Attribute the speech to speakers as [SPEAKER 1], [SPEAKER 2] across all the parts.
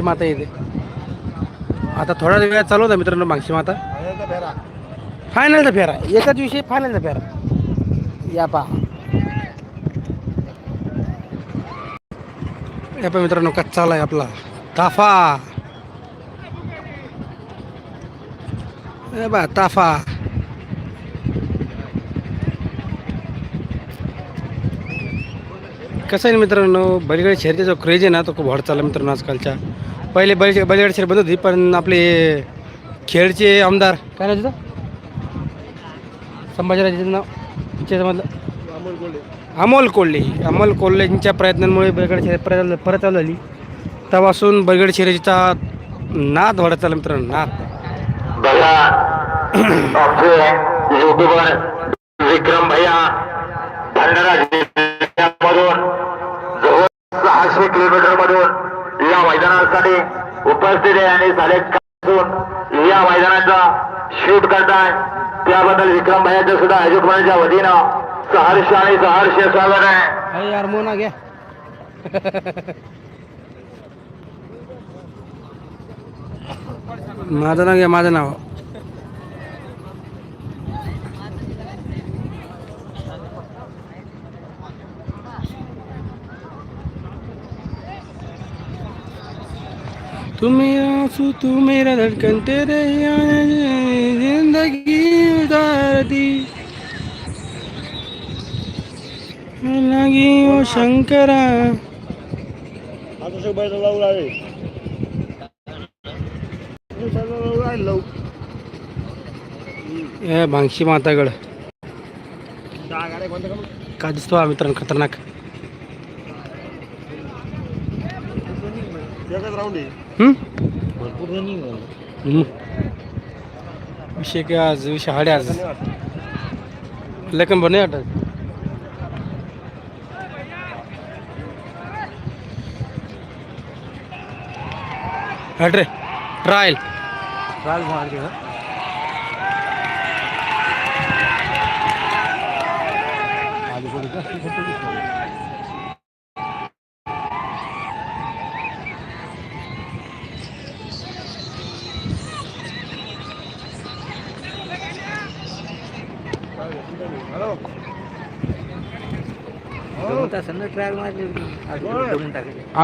[SPEAKER 1] माता येते. आता थोडा वेळ चालू होता मित्रांनो मागची माता. फायनलचा फेरा एकाच विषयी फायनलचा फेरा. या पहा मित्रांनो कच्चा आलाय आपला ताफा. बा ताफा कसं आहे मित्रांनो, बैलगाडी शर्यतीचा जो क्रेज आहे ना तो खूप वाढत चालला मित्रांनो आजकालच्या. पहिले बैलगाडी शर्यत बंद होती, पण आपले खेळचे आमदार काय नाव तिथं संभाजीराजेचं नाव त्याच्यामधलं अमोल कोल्हेंच्या प्रयत्नांमुळे बैलगाडी शर्यत परत चालू झाली. तेव्हापासून बैलगाडी शर्यतीचा नाद वाढत चालला मित्रांनो, नाद.
[SPEAKER 2] बघा आमचे युट्यूबर विक्रम भैया भंडारा जिल्ह्यामधून जवळ 600 किलोमीटर मधून या मैदानासाठी उपस्थित आहे आणि या मैदानाचा शूट करताय. त्याबद्दल विक्रम भैयाचं सुद्धा आयोजकांच्या वतीनं सहर्ष आणि सहर्ष स्वागत आहे.
[SPEAKER 1] यार मोना घ्या. माझं नाव घ्या, माझं नाव. तुम मेरा आंसू तू मेरा धड़कन तेरे जिंदगी उतारती लगी ओ शंकरा. भांगशी मातागड का दिसतो हा मित्रांनो खतरनाक. विषय काय आज विषय हाडे आज लेखन बने वाटत. हट रे ट्रायल मार के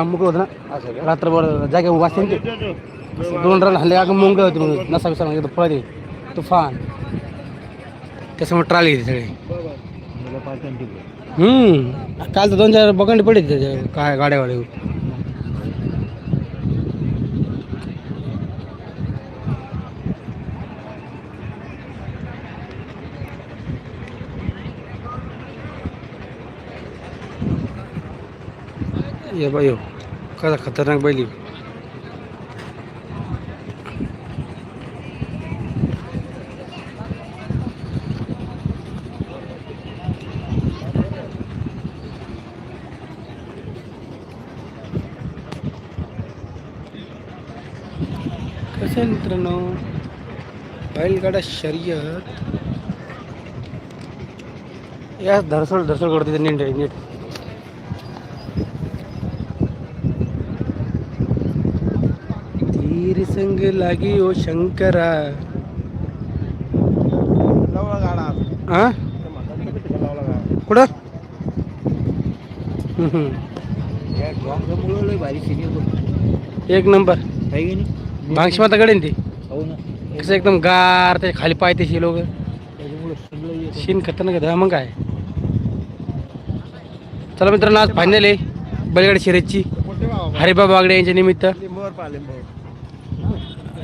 [SPEAKER 1] मुक होत ना रात्रभर जागे वाचते ते 2 रन हल्ले अगं मुंग होती मग नसा विसा म्हणजे पळते तुफान. त्याच्यामुळे ट्रायल घेते सगळे. काल तर 2-4 बकंडी पडली त्याच्या काय गाड्यावाडे. ये बाई हो कसा खतरनाक बैली. कसं आहे मित्रांनो बैलगाडा शर्यत या धरसोड करते नीट. तीर संग लागी ओ शंकरा. हा कुठं एक नंबर भांगशी माताकडे ती कसं एकदम गार ते खाली पाय त्याची लोक शीन खतरनाक आहे. मग काय चला मित्रांनो आज फायनल आहे बैलगाडी शर्यतची हरिबा बागडे यांच्या निमित्त.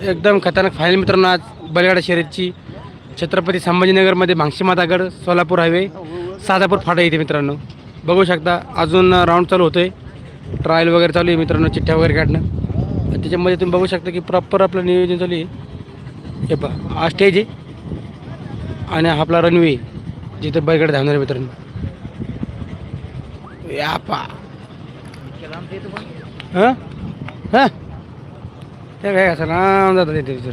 [SPEAKER 1] एकदम खतरनाक फायनल मित्रांनो आज बैलगाडा शर्यतची छत्रपती संभाजीनगरमध्ये भांगशी मातागड सोलापूर हायवे सादापूर फाटा येते मित्रांनो. बघू शकता अजून राऊंड चालू होतोय, ट्रायल वगैरे चालू आहे मित्रांनो, चिठ्ठ्या वगैरे काढणं. त्याच्यामध्ये तुम्ही बघू शकता की प्रॉपर आपलं नियोजन चालू आहे. हे पहा हा स्टेज आहे आणि हा आपला रनवे जिथे बैलगाडी धावणार आहे मित्रांनो. या पा हां हां ते काय असं राम जातात तिथे.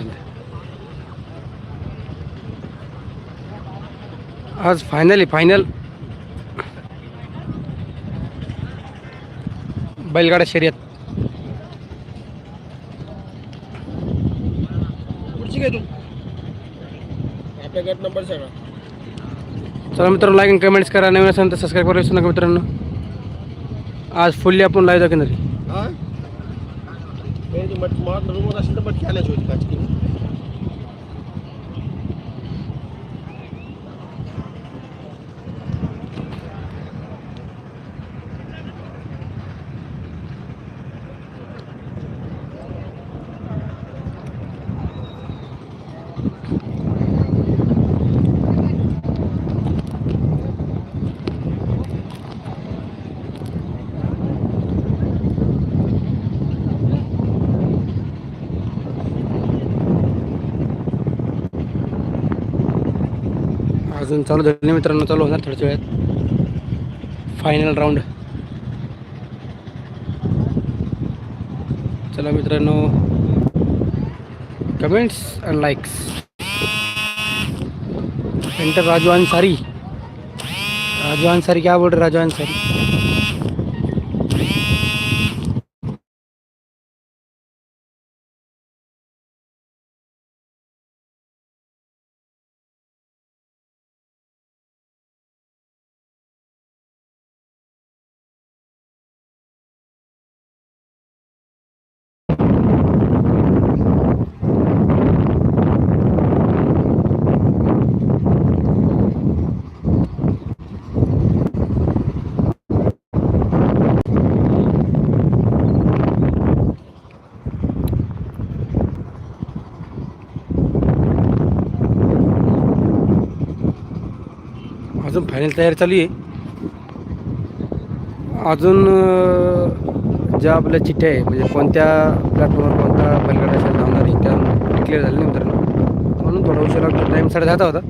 [SPEAKER 1] आज फायनल आहे फायनल बैलगाडा शर्यत.
[SPEAKER 3] घरची काय तू आपल्या गट नंबर सांगा.
[SPEAKER 1] चला मित्रांनो, लाईक आणि कमेंट्स करा. नवीन असेल तर सबस्क्राईब करा विसरू नका मित्रांनो. आज फुल्ली आपण लाईव्ह जाऊ किनारी.
[SPEAKER 3] हां मट रूमवर असेल तर मटकी आल्याची होती काचकी.
[SPEAKER 1] अजून चालू झालं नाही मित्रांनो, चालू होणार थोड्याच वेळात फायनल राऊंड. चला मित्रांनो, comments and likes. Enter Raju Ansari. Raju Ansari क्या बोल रहे राजू अन्सारी. अजून फायनल तयारी चालू आहे. अजून ज्या आपल्या चिठ्ठ्या आहे म्हणजे कोणत्या प्लॅटफॉर्मवर कोणता बैलगाडा असेल धावणार आहे त्या डिक्लेअर झाले नाही मित्रांनो, म्हणून थोडा उशीर लागतो. टाईम 10:30 होता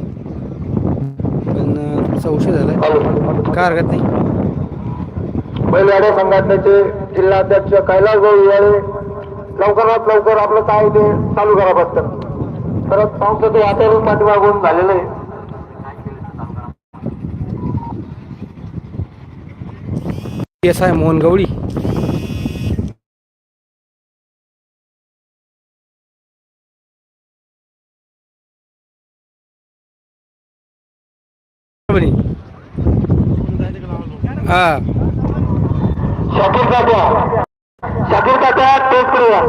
[SPEAKER 1] पण थोडासा उशीर झाला आहे, काय हरकत नाही.
[SPEAKER 2] बैलगाडा संघटनेचे जिल्हाध्यक्ष कैलास भाऊ याळे लवकरात लवकर आपलं काय ते चालू करा पटकन. परत संसद वातावरण पाठीमागून झालेलं आहे.
[SPEAKER 1] PSI मोहन गवळी. हा
[SPEAKER 2] शाकीर काका टेस्ट करूया.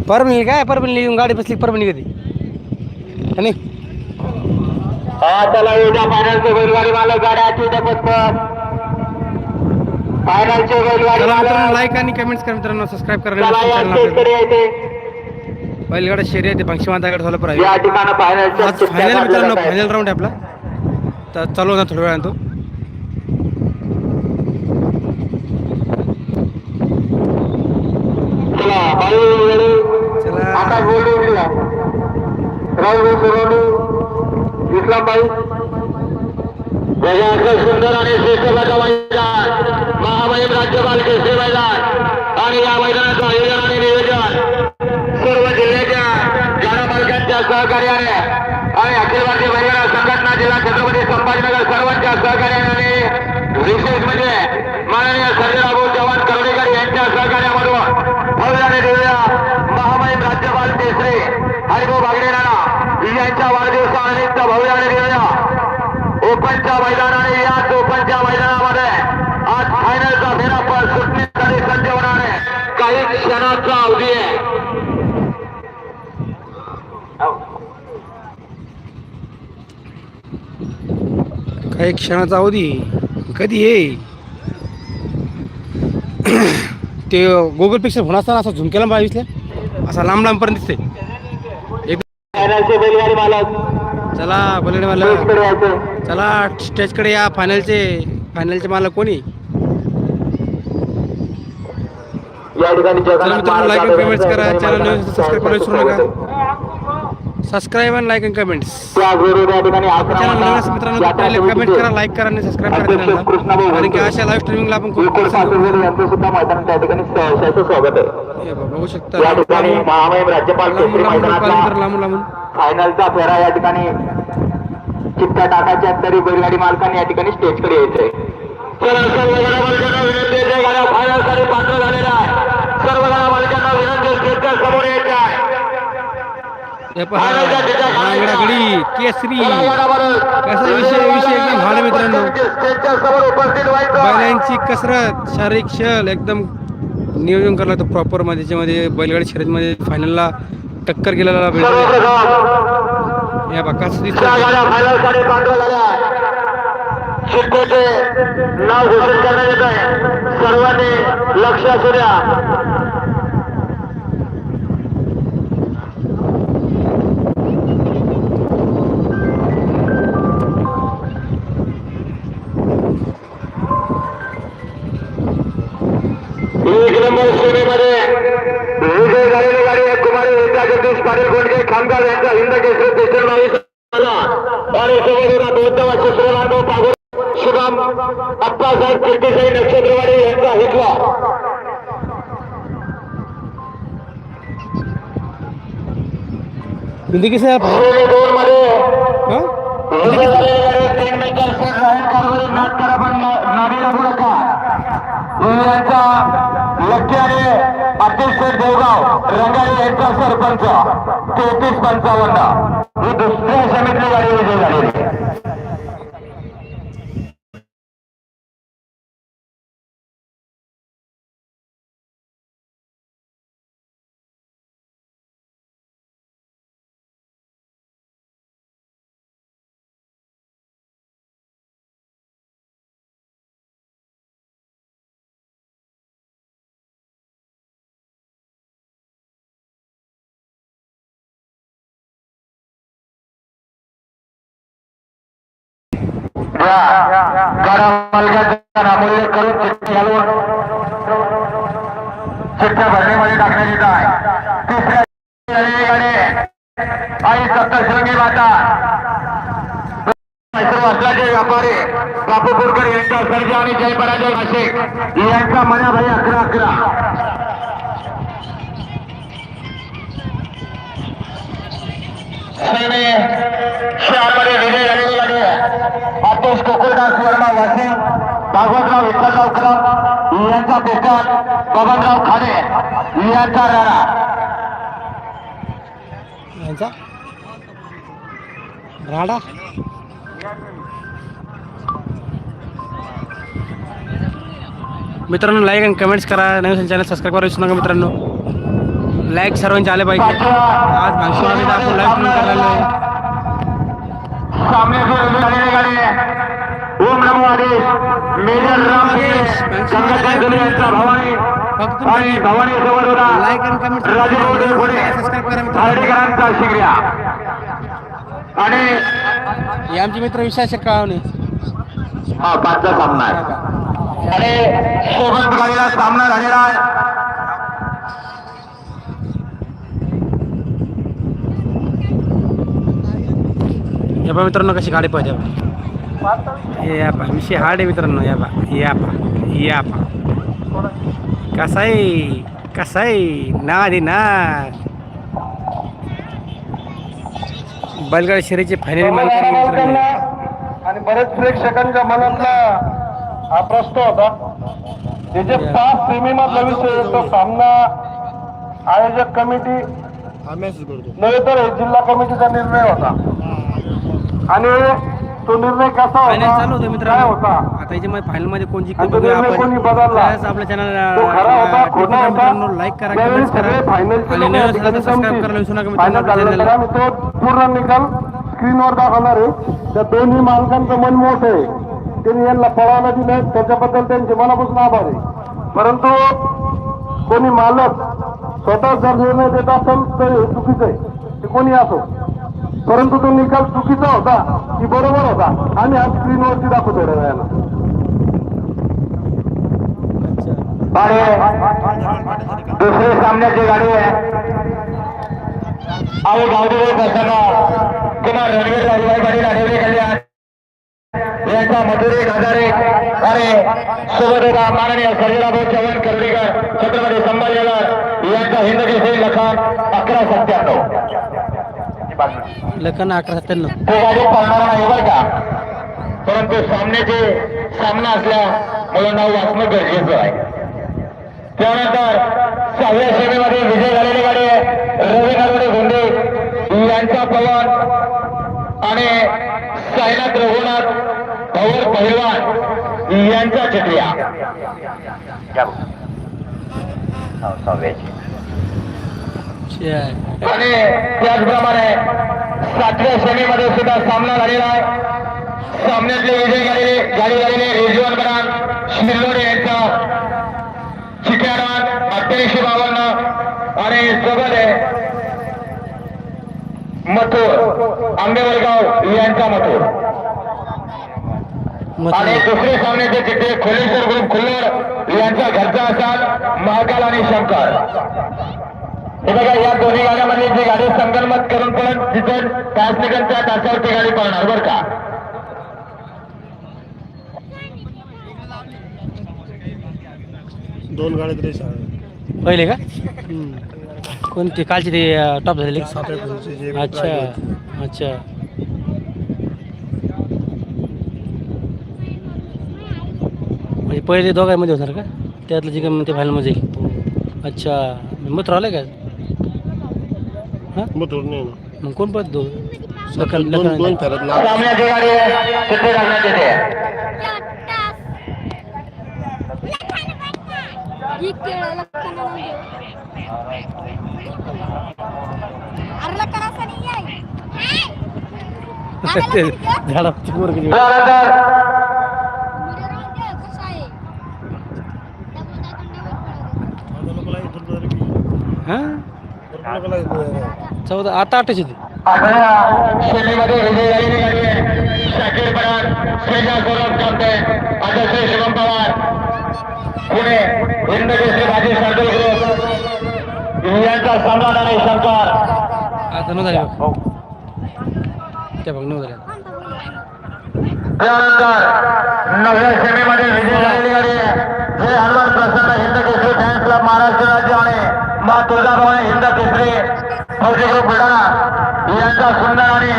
[SPEAKER 1] परभणी काय परभणी येऊन गाडी बसली परभणी कधी आणि
[SPEAKER 2] चला उद्या फायनलचे बैलगाडी मालक गाड्याची पत्कर फायनलचे बैलगाडी मालक
[SPEAKER 1] लाईक आणि कमेंट्स करा मित्रांनो, सबस्क्राईब करा. बैलगाडा शर्यत भांगशीमाता सोलापूर आहे.
[SPEAKER 2] या ठिकाणी
[SPEAKER 1] आज फायनल मित्रांनो, फायनल राऊंड आहे आपला. तर चालू होता थोड्या वेळानं तो. चला
[SPEAKER 2] आता इस्लामबाई सुंदर आणि श्रेष्ठ मैदान महामहिम राज्यपाल केसरी मैदान आणि या मैदानाचं आयोजन आणि नियोजन सर्व जिल्ह्याच्या गाडा मालकांच्या सहकार्याने आणि अखिल भारतीय बैलगाडा संघटना जिल्हा छत्रपती संभाजीनगर सर्वांच्या सहकार्याने आणि विशेष म्हणजे माननीय सर्जेराव जवान करोडेकर यांच्या सहकार्यामधून भव्य आणि दिव्य महामहिम राज्यपाल केसरी हरिभाऊ बागडे नाना यांच्या वाढदिवसानिमित्त भव्य आणि दिव्य ओपनच्या मैदानाने याच ओपनच्या मैदानामध्ये आज फायनलचा फेरा सुटण्यासाठी सज्ज होणार आहे. काही क्षणाचा अवधी आहे.
[SPEAKER 1] काही क्षणाचा अवधी कधी ये ते गुगल पिक्चर होणार असताना असा झुमकेला बावीसला असा लांब लांबपर्यंत दिसते.
[SPEAKER 2] फायनलचे बैलगाडी मालक
[SPEAKER 1] चला बैलगाडी मालक चला स्टेजकडे या. फायनलचे मालक कोणी.
[SPEAKER 2] या ठिकाणी
[SPEAKER 1] चला मित्रांनो, लाईक आणि कमेंट्स करा. चॅनल सबस्क्राईब करायला विसरू नका. सबस्क्राईब आणि लाईक आणि कमेंट्स.
[SPEAKER 2] त्याचबरोबर या ठिकाणी
[SPEAKER 1] चॅनल नवीन मित्रांनो तर पहिले कमेंट करा, लाईक करा आणि सबस्क्राईब करा चॅनलला. कारण की अशा लाईव्ह स्ट्रीमिंगला आपण खूप
[SPEAKER 2] यांचं सुद्धा मैदान त्या ठिकाणी सहर्षाचं स्वागत आहे.
[SPEAKER 1] हे बघा, बघू शकता
[SPEAKER 2] या ठिकाणी महामहिम राज्यपाल केसरी मैदानाचा
[SPEAKER 1] लांबून लांबून
[SPEAKER 2] फायनलचा फेरा या ठिकाणी चिठ्ठ्या टाकायच्या तरी बैलगाडी मालकांनी या ठिकाणी स्टेजकडे यायचंय. चला सर्व गाड्या मालकांना विनंती आहे, गाड्या फायनलसाठी पात्र झालेल्या आहे. सर्व गाड्या मालकांना विनंती स्टेजच्या समोर यायचं आहे.
[SPEAKER 1] हे पहा रांगडागडी केसरी कसा विषय एकदम भाडे मित्रांनो.
[SPEAKER 2] स्टेजच्या समोर उपस्थित व्हायचं.
[SPEAKER 1] बैलांची कसरत, शारीरिक छल एकदम नियोजन करायला लागतं प्रॉपर मध्ये. त्याच्यामध्ये बैलगाडी शर्यतीमध्ये फायनलला टक्कर गेलेला बैल या बाकाच
[SPEAKER 2] फायनलसाठी पात्र झाल्या. चिठ्ठीचे नाव घोषित करण्यात येत आहे. सर्वांनी लक्ष असू द्या. एक नंबर श्रेणीमध्ये विजय झालेली गाडी आहे. कुमारी विद्या जगदीश पाटील गोंडके खामगाव यांचा हिंद केसरी स्पेशल 22 आणि समोर गौतम शिश्रमांडव पागोर शुभम अप्पासाहेब कीर्तिसाई नक्षत्रवाडी यांचा हितवा.
[SPEAKER 1] हिंदी किसे आप
[SPEAKER 2] श्रेणी 2 मध्ये यांचा लक्की आणि अध्यक्ष देवगाव रंगारी यांचा सरपंच 33-55 ही दुसऱ्या समितीची गाडी विजय झालेली आहे. गाडा मालकाचा नामोल्लेख करून चिठ्ठी घालून चिठ्ठ्या भरणीमध्ये टाकण्यात येत आहे. तिसऱ्या गाडी आई सप्तशृंगी माता असल्याचे व्यापारी बापू बोरकर यांचा सर्जा आणि जयपराजय नाशिक यांचा मनाभाई 11-11. शहरामध्ये विजय झालेली गाडी आदेश कोकुलदास वर्मा वासिम भागवतराव विठ्ठलराव कदम यांचा पेकर बबनराव खाडे यांचा राणा
[SPEAKER 1] यांचा राडा. मित्रांनो लाईक आणि कमेंट्स करा. नवीन चॅनल सबस्क्राईब करा विसरू नका मित्रांनो. लाईक सर्वांचे आले पाहिजे. आज भांगशीमध्ये आपण लाईव्ह स्ट्रीम करायला आहे.
[SPEAKER 2] सामने गाडी ओम नमो आदेश मेजर रामकेश यांचा भवानी आणि भवानी जवळ
[SPEAKER 1] लाईक आणि कमेंट्स सबस्क्राईब करा मित्रांनो.
[SPEAKER 2] हर्डीकरांचा शिगऱ्या आणि
[SPEAKER 1] हे आमचे मित्र विशाल शेकावणे.
[SPEAKER 2] हा 5चा सामना आहे आणि सोबत गाडीला सामना झालेला आहे.
[SPEAKER 1] या पा मित्रांनो कशी गाडी पाहिजे. या पा विषय हार्ड आहे मित्रांनो. या पा या पा कसा आहे ना दे ना. बैलगाडी शर्यतीचे फायनल मित्रांनो.
[SPEAKER 3] आणि बरेच प्रेक्षकांच्या मनातला हा प्रश्न होता. त्याचे 5 सेमीमधला विषय तो सामना आयोजक कमिटी नव्हे तर जिल्हा कमिटीचा निर्णय होता. आणि तो निर्णय कसा
[SPEAKER 1] फायनल चालू होतं
[SPEAKER 3] होता
[SPEAKER 1] मित्रांनो.
[SPEAKER 3] काय होता
[SPEAKER 1] आता याच्यामध्ये फायनल मध्ये कोण जिंकतो
[SPEAKER 3] आणि तो
[SPEAKER 1] बघूया
[SPEAKER 3] निर्णय
[SPEAKER 1] आपण.
[SPEAKER 3] कोणी बदलला
[SPEAKER 1] आपल्या चॅनल
[SPEAKER 3] तो खरा होता खोटा होता
[SPEAKER 1] मित्रांनो लाईक करा कमेंट्स करा आणि नवीन सबस्क्राईब करायला विसरू नका मित्रांनो आपल्या चॅनलला.
[SPEAKER 3] आम्ही तो पूर्ण निकाल स्क्रीनवर दाखवणार आहे. त्या दोन्ही मालकांचं मन मोठ आहे. त्यांनी यांना पळायला दिलं त्याच्याबद्दल त्यांचे मनापासून आभार आहे. परंतु कोणी मालक स्वतः जर निर्णय देत असेल तर हे चुकीचं आहे. ते कोणी असो. परंतु तो निकाल चुकीचा होता की बरोबर होता आणि आज स्क्रीनवरती दाखवतो वेळेला.
[SPEAKER 2] दुसरी सामन्याची गाडी आहे आणि गावदेव प्रसन्न कुमार रणवीर राजभाई पाटील आठवले कल्याण यांचा मधुरे हजारे आणि सोबत माननीय सर्जेराव चव्हाण कर्डीकर छत्रपती संभाजीनगर यांचा हिंद केसरी लखान 1197
[SPEAKER 1] लखन 1197.
[SPEAKER 2] तो गाडी पळणार नाही बरं का, परंतु सामना असल्यामुळे नाव वाचणं गरजेचं आहे. त्यानंतर 6व्या श्रेणीमध्ये विजय झालेली गाडी आहे रवी नरवडे गोंडे यांचा पवन आणि साईनाथ रघुनाथ पवार पहिलवान यांचा चित्रिया. आणि त्याचप्रमाणे 7व्या श्रेणीमध्ये सुद्धा सामना झालेला आहे. सामन्यातले विजय गाडी झालेले रिजवान बरान शिल्लोडे यांचा चिकॅरान 8852 आणि सोबत आहे मथुर आंबेवरगाव यांचा मथुर. आणि दुसरे सामन्याचे चिठ्ठे खोलेश्वर ग्रुप खुल्लोड यांचा घरचा असाल महाकाल आणि शंकर. हे बघा या दोन्ही गाड्यामध्ये जी गाडी संगनमत करून पण तिथं 5 सेकंदच्या तासावर ती गाडी पळणार बरं का.
[SPEAKER 3] दोन गाड्या रेस
[SPEAKER 1] पहिले का कोणती कालची ते टॉप झालेली? अच्छा अच्छा. म्हणजे पहिले दोघांमध्ये होणार का? त्यातलं जे काय ते फायनलमध्ये येईल. अच्छा मग राहिलं का? हां मग कोण पद दो
[SPEAKER 2] सामन्याची गाडी तिथे घालण्यात येते.
[SPEAKER 1] झाडाची वर गेली. हां 14 आता 8च होती.
[SPEAKER 2] 8व्या श्रेणीमध्ये विजय झालेली गाडी आहे शाकीर पराग श्रीजा गौरव कामते अध्यक्ष शुभम पवार पुणे हिंद केसरी भाजी सर्कल ग्रुप यांचा सम्राट आणि शंकर.
[SPEAKER 1] आता न झाले त्या बघ न झाल्या.
[SPEAKER 2] त्यानंतर 9व्या श्रेणीमध्ये विजय झालेली गाडी आहे जे हनुमान प्रसन्न हिंद केसरी फॅन्स क्लब महाराष्ट्र राज्य आणि मा तुळजाभवानी हिंद केसरी फौजी ग्रुप बुलढाणा यांचा सुंदर आणि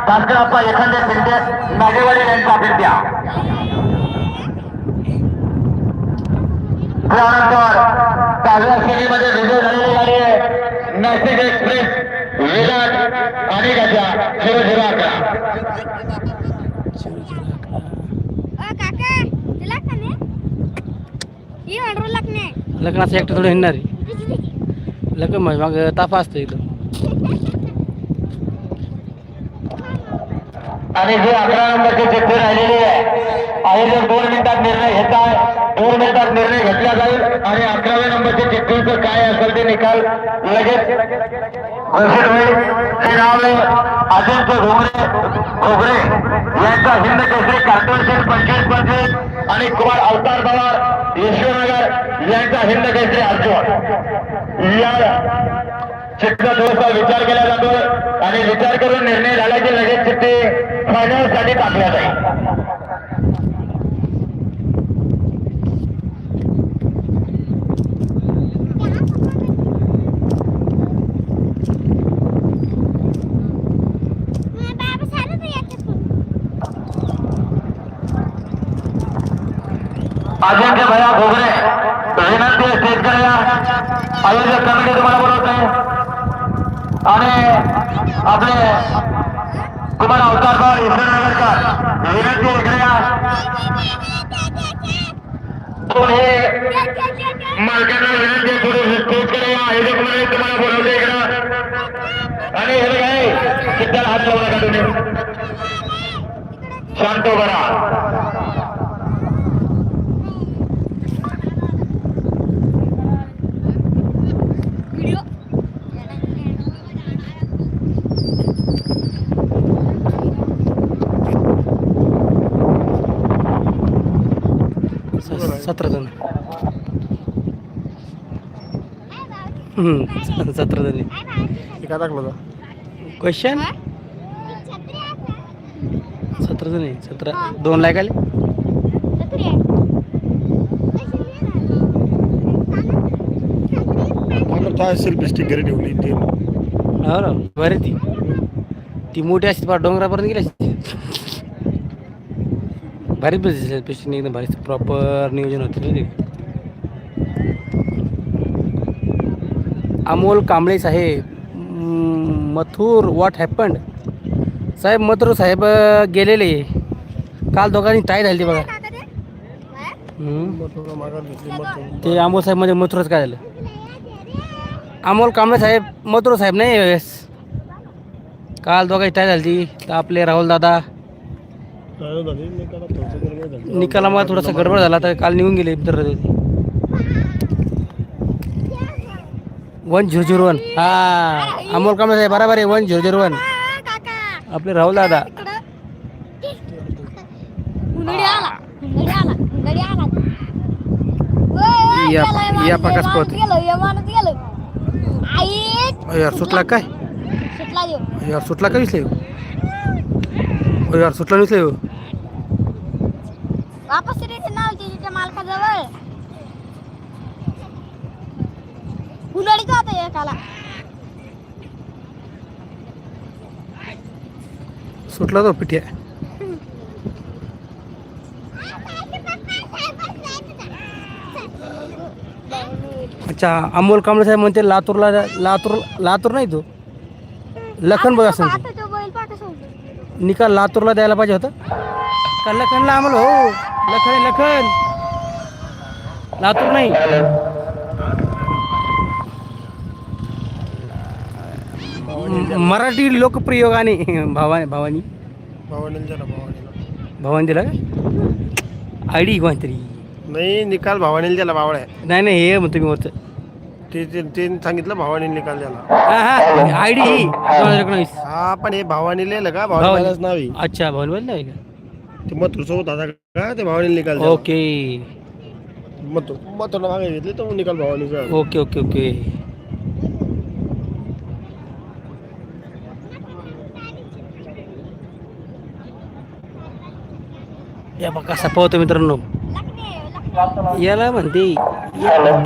[SPEAKER 2] भास्करप्पा एखाद्या पिंट्या नागेवाडी यांचा पिंट्या. त्यानंतर 10व्या श्रेणीमध्ये विजय झालेली गाडी आहे नाशिक एक्सप्रेस विराट आणि गजा 0011.
[SPEAKER 1] लग्नाचं एकटं थोडं हिंडणार आहे. लग्न मग ताफा असतं इथं.
[SPEAKER 2] आणि जे 11 नंबरचे चिठ्ठी राहिलेली आहे जर 2 मिनिटात निर्णय घेत आहे 2 मिनिटात निर्णय घेतला जाईल आणि 11व्या नंबरच्या चिठ्ठीचं काय असेल ते निकाल लगेच घोषित होईल. ते नाव आहे अजिंक्य घोगरे यांचा हिंद केसरी कार्टून सेट 25-25 आणि कुमार अवतार पवार यशवनगर यांचा हिंद केसरी अर्जुन. या चिठ्ठीचा थोडासा विचार केला जातो आणि विचार करून निर्णय झाला की लगेच चिठ्ठी फायनल साठी टाकल्या जाईल. अजिंक्य भैया घोगरे विनंती स्टेजकडे या. आयोजक कमिटी तुम्हाला बोलवते आणि आपले कुमार अवतार पवार यशवनगरकर विनंती इकडे या. हे मालकांना विनंती थोडी स्टेजकडे या. आयोजक मंडळी तुम्हाला बोलवते इकडं आणि हे काय सिद्धाला हात लावू नका तुम्ही शांत बरा.
[SPEAKER 1] सतरा जण 17 जणी.
[SPEAKER 3] काय टाकलं
[SPEAKER 1] क्वेश्चन 17 नाही 17 2 लाख आले.
[SPEAKER 3] सेल्फी स्टिक घरी ठेवली ते
[SPEAKER 1] हो ना बरे ती मोठी असते फार डोंगरापर्यंत गेली असते. भारीच बस पेशंट एकदम भारी प्रॉपर नियोजन होते ना ते. अमोल कांबळे साहेब मथुर व्हॉट हॅपंड साहेब मथुर साहेब गेलेले काल दोघांनी टाय झाली बघा. ते अमोल साहेब म्हणजे मथुरच काय झालं. अमोल कांबळे साहेब मथुर साहेब नाही वेळेस काल दोघांची टाय झाली. तर आपले राहुल दादा निकालामुळे थोडासा गडबड झाला तर काल निघून गेले मित्र. 1001 हा अमोल कांबळे साहेब बरोबर आहे 1001 आपले राहुल दादा. या प्रकाश पत यार सुटला काय यार सुटला का विसले यार सुटला विसले
[SPEAKER 4] वापस तिच्या मालकाजवळ उन्हाळीच होता एकाला
[SPEAKER 1] सुटला तो पिठ्या. अच्छा अमोल कांबळे साहेब म्हणते लातूरला लातूर नाही तो लखन बघ असं निकाल लातूरला द्यायला पाहिजे होतं का लखनला आम्हाला हो लखन लातूर नाही. मराठी लोकप्रिय गाणे भवानी दिला का आयडी कोणतरी
[SPEAKER 3] नाही निकाल भावाने त्याला बावळ्या
[SPEAKER 1] नाही हे म्हणतो मी वरचं
[SPEAKER 3] ते सांगितलं भावाने निकाल द्याला.
[SPEAKER 1] आयडी ही 2019
[SPEAKER 3] हा पण हे भावाने लिहिलं का भावानीच नाव आहे.
[SPEAKER 1] अच्छा भवन नाही का
[SPEAKER 3] ते मथुर सोबत होता का ते भावाने निकाल द्याला.
[SPEAKER 1] ओके
[SPEAKER 3] मथुरला मागे घेतले तर निकाल भावाने.
[SPEAKER 1] Okay okay okay. या बघ कसा पळतो मित्रांनो याला म्हणते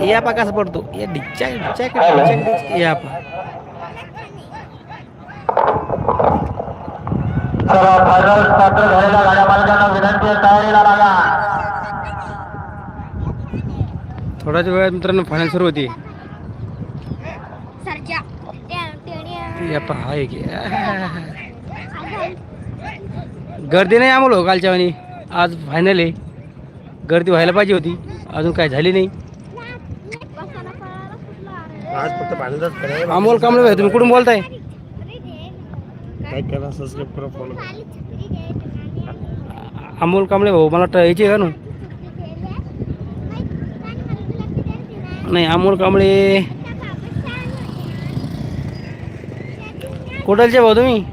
[SPEAKER 1] या पा कसा पडतो या डिच्चा या पा थोड्याच वेळात मित्रांनो फायनल सुरू होती. या पा आहे की गर्दी नाही आम्हाला हो कालच्या वाणी आज फायनल आहे. गर्दी व्हायला पाहिजे होती अजून काय झाली नाही.
[SPEAKER 3] आज फक्त फायनलच
[SPEAKER 1] अमोल कांबळे भाई तुम्ही कुठून बोलताय.
[SPEAKER 3] लाईक करा सबस्क्राईब करा फॉलो
[SPEAKER 1] अमोल कांबळे भाऊ मला वाटतं यायचे का ना नाही अमोल कांबळे कुठलचे भाऊ तुम्ही.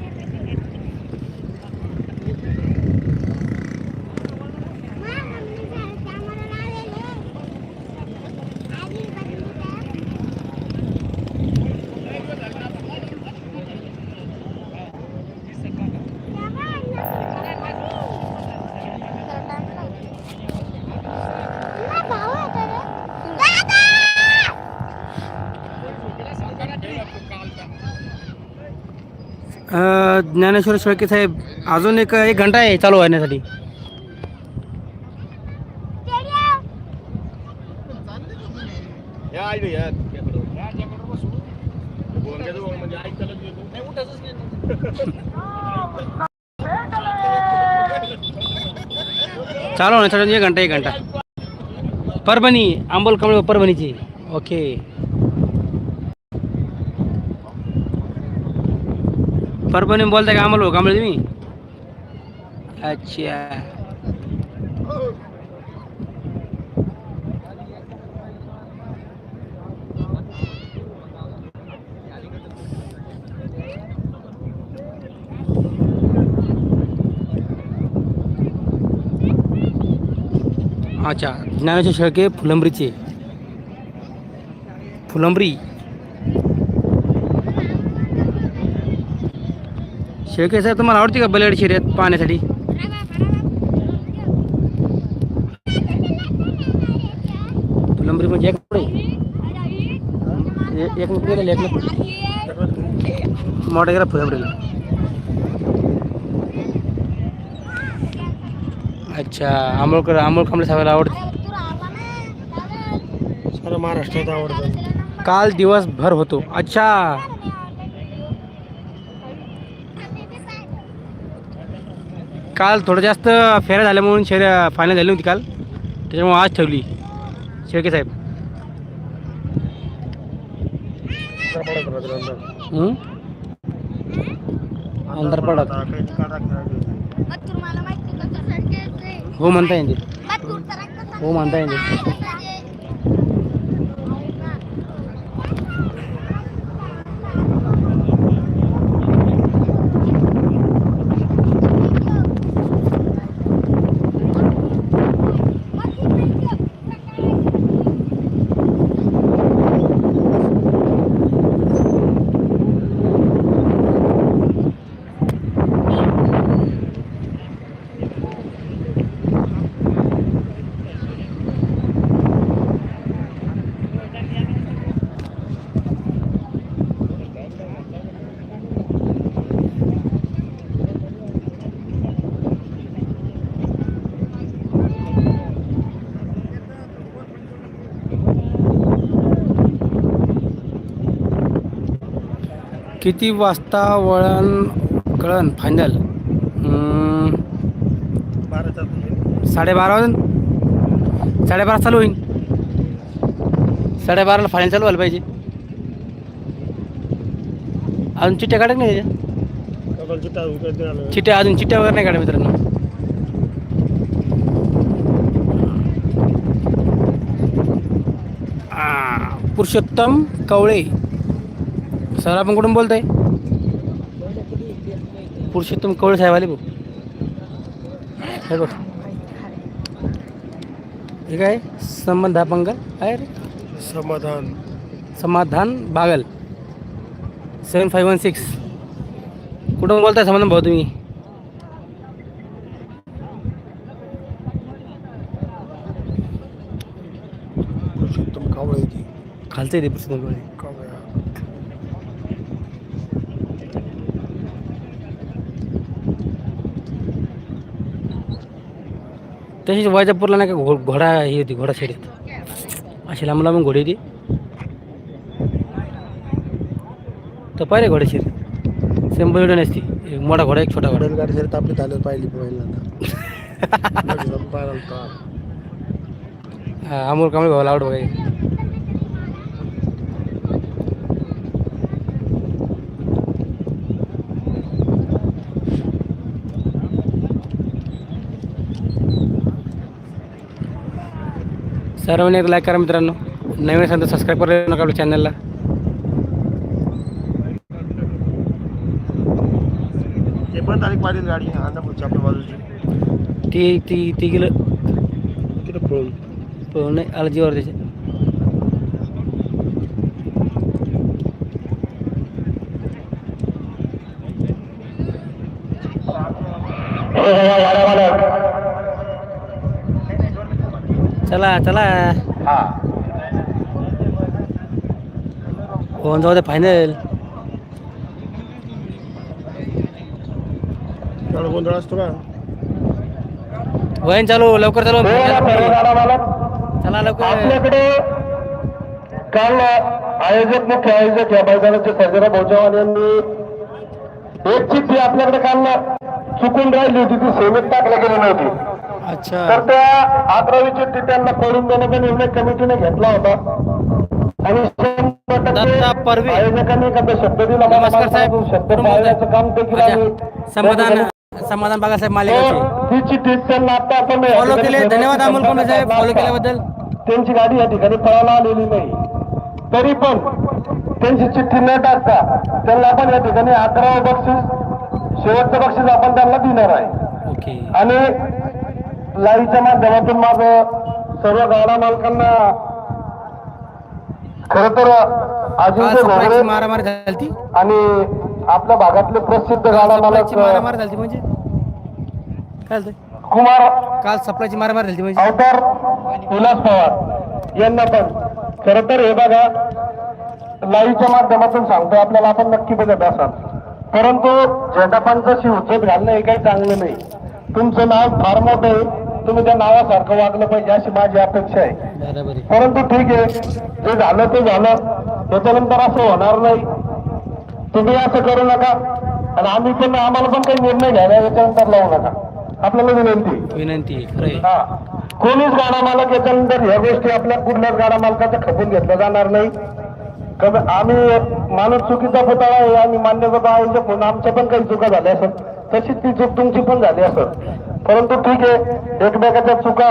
[SPEAKER 1] ज्ञानेश्वर शेळके साहेब अजून एक घंटा आहे चालू होण्यासाठी. चालू होण्यासाठी एक घंटा परभणी अमोल कांबळे परभणीची. ओके परभणी बोलताय का अमोल कांबळे तुम्ही. अच्छा अच्छा ज्ञानेश्वर शेळके फुलंब्रीचे फुलंब्री शेळके साहेब तुम्हाला आवडते का बैलगाडी शर्यत पाहण्यासाठी? फुलंबरी म्हणजे एक पुढे एक मिनिट गेलेलं, एक मिनिट मोठा गेला फुलंबरीला. अच्छा, अमोल कांबळे साहेबाला आवडते.
[SPEAKER 3] सारा महाराष्ट्रात आवडतं.
[SPEAKER 1] काल दिवसभर होतो. अच्छा, काल थोडं जास्त फेऱ्या झाल्या म्हणून फायनल झाली होती काल, त्याच्यामुळे आज ठेवली शेळके साहेब. अंधार पडत हो म्हणता येईल, हो म्हणता येईल. किती वाजता कळण फायनल? 12:30 12:30 चालू होईल. 12:30ला फायनल चालू व्हायला पाहिजे. अजून चिट्ट्या काढत नाही त्याच्या? चिट्ट्या अजून चिट्ट्या वगैरे नाही काढा मित्रांनो. पुरुषोत्तम कवळे सर, आपण कुठून बोलताय? पुरुषोत्तम कवळे साहेब आले भाऊ. हे बघ, हे काय संबंधापंगल आहे रे? समाधान बागल 7516. कुठून बोलताय समाधान भाऊ तुम्ही?
[SPEAKER 3] पुरुषोत्तम कावळे
[SPEAKER 1] खालचं आहे ते पुरुषोत्तम कवळे. तशीच वायजापूरला नाही का घोडा ही होती, घोडा शर्यत अशी लांब लांब घोडी होती. तर पाहिजे घोडा शर्यत सेम बैल नसती, एक मोठा घोडा एक छोटा घोडा.
[SPEAKER 3] बैलगाडी शर्यत आपली झाल्यावर पाहिली
[SPEAKER 1] हा, अमोल कांबळे भावाला आवड बघाय. सर्वांनी एक लाईक करा मित्रांनो. नवीन असेल तर सबस्क्राईब करायला नका आपल्या चॅनलला.
[SPEAKER 3] ते पण तारीख पाहिली गाडी अंदापूरच्या आपल्या बाजूची
[SPEAKER 1] ती गेलं
[SPEAKER 3] तिथे
[SPEAKER 1] पळून नाही आला जीवावर त्याच्या. चला चला होऊन जाऊ दे फायनल.
[SPEAKER 3] गोंधळ असतो का?
[SPEAKER 1] वयन चालू लवकर चालू. चला लवकर.
[SPEAKER 3] आपल्याकडे काल आयोजक मुख्य आयोजक या मैदानाचे सर्जेराव भाऊचव्हाण यांनी एक चिठ्ठी आपल्याकडे काल चुकून राहिली होती, ती सेवेत टाकल्या गेली नव्हती.
[SPEAKER 1] अच्छा,
[SPEAKER 3] तर त्या 11वी चिठ्ठी त्यांना पडून देण्याचा निर्णय कमिटीने घेतला होता आणि
[SPEAKER 1] दत्ता परवे
[SPEAKER 3] आयोजकांनी एखादा शब्द दिला.
[SPEAKER 1] नमस्कार साहेब.
[SPEAKER 3] शब्द पाळण्याचं काम देखील
[SPEAKER 1] समाधान बागासाहेब मालेगावचे
[SPEAKER 3] ही चिठ्ठी त्यांना आता आपण
[SPEAKER 1] फॉलो केले. धन्यवाद अमोल कांबळे साहेब फॉलो केल्याबद्दल.
[SPEAKER 3] त्यांची गाडी या ठिकाणी पळायला आलेली नाही, तरी पण त्यांची चिठ्ठी न टाकता त्यांना आपण या ठिकाणी 11वं बक्षीस शेवटचं बक्षीस आपण त्यांना देणार आहे.
[SPEAKER 1] ओके.
[SPEAKER 3] आणि लाईव्हच्या माध्यमातून माझं सर्व गाडा मालकांना खरं तर
[SPEAKER 1] काल
[SPEAKER 3] अजिंक्य
[SPEAKER 1] सप्लायची
[SPEAKER 3] घोगरे
[SPEAKER 1] मारामारी झाली ती
[SPEAKER 3] आणि आपल्या भागातले प्रसिद्ध गाडा मालक
[SPEAKER 1] सप्लायची मारामारी झाली ती म्हणजे काय झालं
[SPEAKER 3] कुमार
[SPEAKER 1] काल सप्लायची मारामारी झाली ती म्हणजे
[SPEAKER 3] अवतार उल्हास पवार यांना पण खरं तर हे बघा लाईव्हच्या माध्यमातून सांगतो आपल्याला आपण नक्की बघत असाल परंतु झेंडापांची उचत घालणं हे काही चांगलं नाही तुमचं नाव फार मोठं आहे तुम्ही त्या नावासारखं वागलं पाहिजे अशी माझी अपेक्षा आहे
[SPEAKER 1] बरोबर आहे.
[SPEAKER 3] परंतु ठीक आहे जे झालं ते झालं त्याच्यानंतर असं होणार नाही तुम्ही असं करू नका आणि आम्हाला पण काही निर्णय घ्यायला याच्यानंतर लावू नका आपल्याला
[SPEAKER 1] विनंती आहे, खरं आहे.
[SPEAKER 3] हा कोणीच गाडा मालक याच्यानंतर ह्या गोष्टी आपल्या कुठल्याच गाडा मालकाचं खपून घेतलं जाणार नाही आम्ही माणूस चुकीचा पुतळा आहे आम्ही मान्य करतो आयोजक म्हणून आमच्या पण काही चुका झाल्या असत तशीच ती चूक तुमची पण झाली असत परंतु ठीक आहे एकमेकाच्या चुका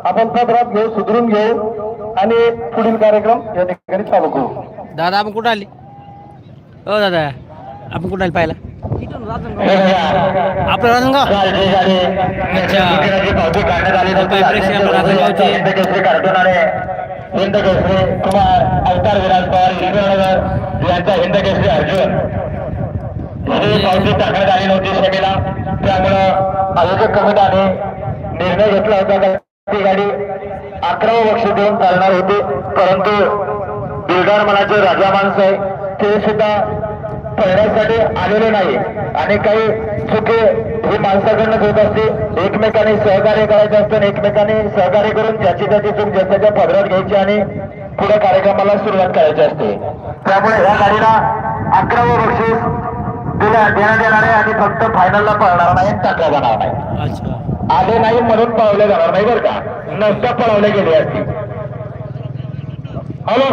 [SPEAKER 3] आपण पदरात घेऊ सुधरून घेऊ आणि पुढील कार्यक्रम या ठिकाणी चालू करू
[SPEAKER 1] दादा आपण कुठं आले हो दादा आपण कुठं आले पाहिला आपलं राजनगाव
[SPEAKER 2] हिंद केसरी कुमार अवतार विराज पवार हिरवेनगर यांचा हिंद केसरी अर्जुन ही पावती टाकण्यात आली नव्हती सेमीला त्यामुळं आयोजक कमिटीने निर्णय घेतला होता का ती गाडी 11वे बक्षीस देऊन चालणार होती परंतु बिल्डर मनाचे राजा माणसं आहे ते सुद्धा पळण्यासाठी आलेले नाही आणि काही चुके ही माणसाकडनं होत असते एकमेकांनी सहकार्य करायचं असतं आणि एकमेकांनी सहकार्य करून ज्याची त्याची चूक ज्याच्या पदरात घ्यायची आणि पुढे कार्यक्रमाला सुरुवात करायची असते त्यामुळे या गाडीला 11वे बक्षीस देण्यात येणार आहे आणि फक्त फायनलला पळणार नाही टाकला जाणार नाही
[SPEAKER 1] अच्छा
[SPEAKER 2] आले नाही म्हणून पळवले जाणार नाही बरं का नसता पळवले गेले असते हॅलो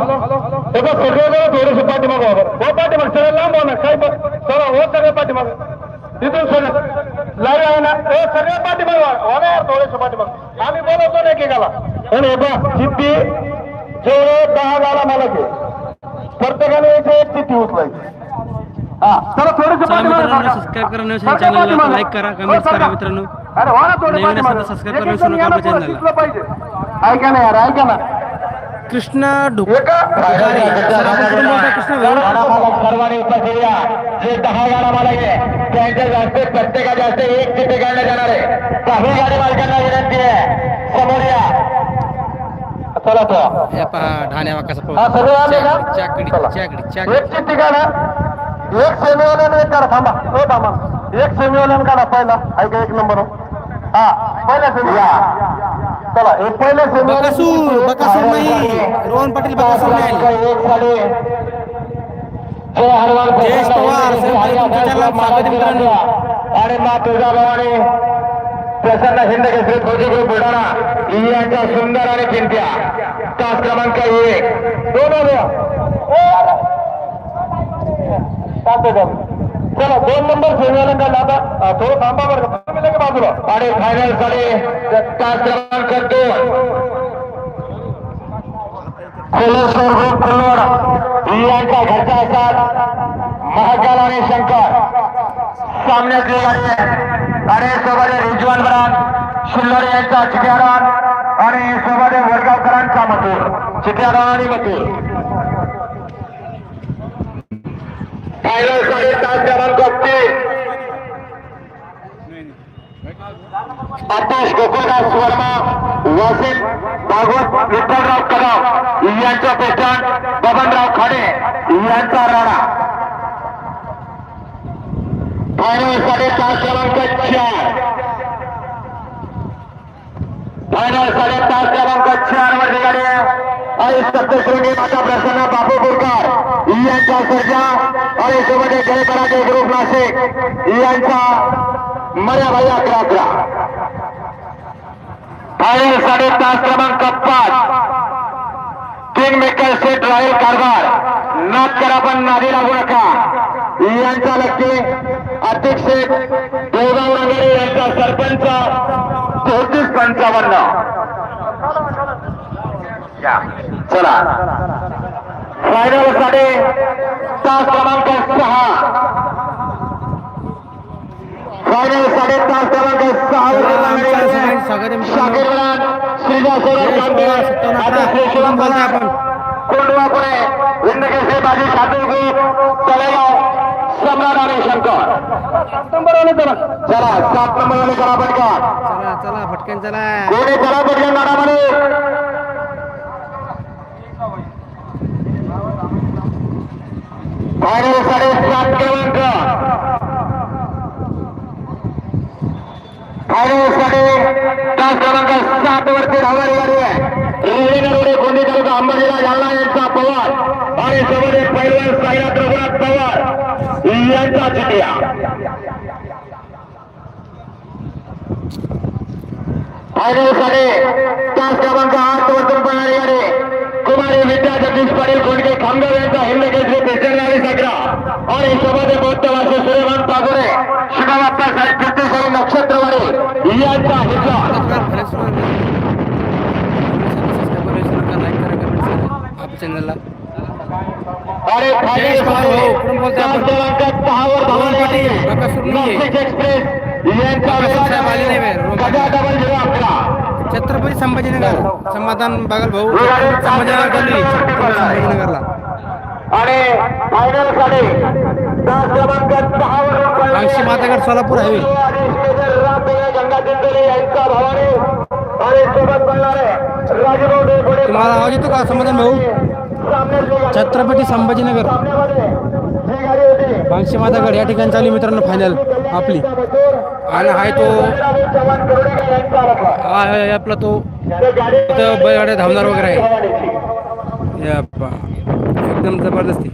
[SPEAKER 2] हे बघ सगळे थोडेसे पाठीमाग हो पाठीमाग सगळं लांब हो ना काय चला हो सगळे पाठीमाग तिथून सगळं लाईव्ह आहे ना हे सगळे पाठीमाग हो ना यार थोडेसे पाठीमाग आम्ही बोलवतो ना एकेकाला पण हे बघ चिठ्ठी जेवढे 10 गाडा मालक आहे प्रत्येकाने एक चिठ्ठी उचलायची हा चला थोडेसे
[SPEAKER 1] सबस्क्राईब करा नवीन चॅनलला लाईक करा कमेंट करा मित्रांनो
[SPEAKER 3] अरे हो ना थोडे
[SPEAKER 1] नवीन असेल तर सबस्क्राईब करा विसरू नका आपल्या चॅनलला
[SPEAKER 3] पाहिजे ऐका ना यार ऐका ना
[SPEAKER 1] कृष्णा
[SPEAKER 2] सर्वांनी उपस्थित या जे 10 गाडा मालक आहे त्यांच्या जास्त प्रत्येकाच्या जास्त एक चिठ्ठी काढण्यात येणार आहे काही गाडी मालकांना विनंती आहे समोर या चला तो
[SPEAKER 1] ढाण्या वाकाचा
[SPEAKER 3] हा सगळे आले का
[SPEAKER 1] चाकडी चाकडी चाकडी
[SPEAKER 3] एक चिठ्ठी काढा एक सेमीवाल्याने एक काढा थांबा हो थांबा एक सेमीवाल्याने काढा पहिला ऐका 1 नंबर हा पहिल्या सेमी चला एक पहिल्या सेमी
[SPEAKER 1] बकासूर नाही रोहन पाटील बकासूर नाही जयेश पवार
[SPEAKER 2] आणि मा तुळजाभवानी प्रसन्न हिंद केसरी फौजी ग्रुप बुलढाणा यांच्या सुंदर आणि चिंत्या तास क्रमांक 1
[SPEAKER 3] चला 2 नंबर सेमीवाल्यांना आता थोडं थांबा बरं बाजूला
[SPEAKER 2] आणि फायनल साठी तास क्रमांक 2 यांचा घरचा असतात महाकाल आणि शंकर सामन्यातली गाडी आहे आणि सोबत रिजवान बरान शिल्लोरे यांचा चिट्यारान आणि सोबत वडगावकरांचा मथुर चिट्यारान आणि मथुर फायनल साठी तास क्रमांक 3 आतिश गोकुळदास वर्मा वसीम भागवत विठ्ठलराव कदम यांच्या पेचान बबनराव खाडे यांचा राणा फायनल साठी तास क्रमांक 4 फायनल साठी तास क्रमांक 4 वरची गाडी आणि सप्तशृंगी माता प्रसन्न बापू बोरकर यांचा सर्जा आणि सोबत जयपराजय ग्रुप नाशिक यांचा मर्याभाई 11 फायनल साठी तास क्रमांक 5 किंग मेकर सेट रॉयल कारभार नाथ करा पण नादी लागू नका यांचा लक्ष्मी अध्यक्ष देवगाव नगरी यांचा सरपंच 3455 चला फायनल साठी तास क्रमांक 6 फायनल साठी तास क्रमांक 6 कोंडवापुणे बाजी शांती तळेगाव सम्राट आणि शंकर 7 नंबरवाले चला 7 नंबरवाले करा पटकन
[SPEAKER 1] चला चला पटकन चला
[SPEAKER 2] कोणी चला पटकन गाडामध्ये फायनल 7.5 क्रमांक फायनल 7 क्रमांक 7 वरती धावणारी गाडी आहे रोडे गोंदी तालुका अंबाजीला जालना यांचा पवार आणि समोर पहिलवान साईनाथ रघुनाथ पवार यांचा चिटिया फायनल 5 क्रमांक 8 वरतून पळणारी गाडी कुमारी विद्या जगदीश पाटील कोंडके खामगाव यांचा हिंद केसरी पेशंटवाडी सागरा आणि सोबत बौद्धवासी सूर्यकांत पागोरे शिकाबाप्पा साहेब कीर्तीशाही नक्षत्रवाडी यांचा हिस्सा
[SPEAKER 1] आपल्या चॅनलला
[SPEAKER 2] अरे एक्सप्रेस
[SPEAKER 1] छत्रपती संभाजीनगर समाधान बागल भाऊ संभाजीनगर चालू संभाजीनगरला
[SPEAKER 2] आणि फायनल साठी 10 क्रमांक 6 वर
[SPEAKER 1] मागशी मातागड सोलापूर हायवे
[SPEAKER 2] गंगा दिंडोले यांचा भावाने आणि सोबत बोलणारे राजभाऊ पुढे
[SPEAKER 1] तुम्हाला आवाज येतो का समाधान भाऊ छत्रपती संभाजीनगर मागशी मातागड या ठिकाणी चालू मित्रांनो फायनल आपली आणि हाय तो हा आपला तो इथं बैलगाड्या धावणार वगैरे आहे एकदम जबरदस्ती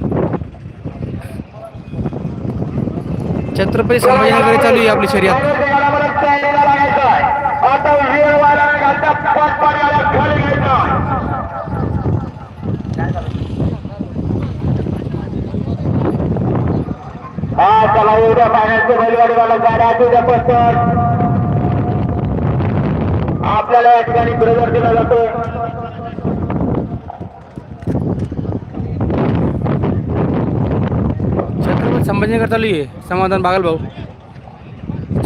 [SPEAKER 1] छत्रपती संभाजीनगर चालू आहे आपली शर्यत
[SPEAKER 2] हा चला उद्या फायनान्सचे बैलगाडीवाला गाड्या तुझ्या पस्तर आपल्याला या ठिकाणी ब्रेवर दिला जातो
[SPEAKER 1] छत्रपती संभाजीनगर चालू आहे समाधान बागल भाऊ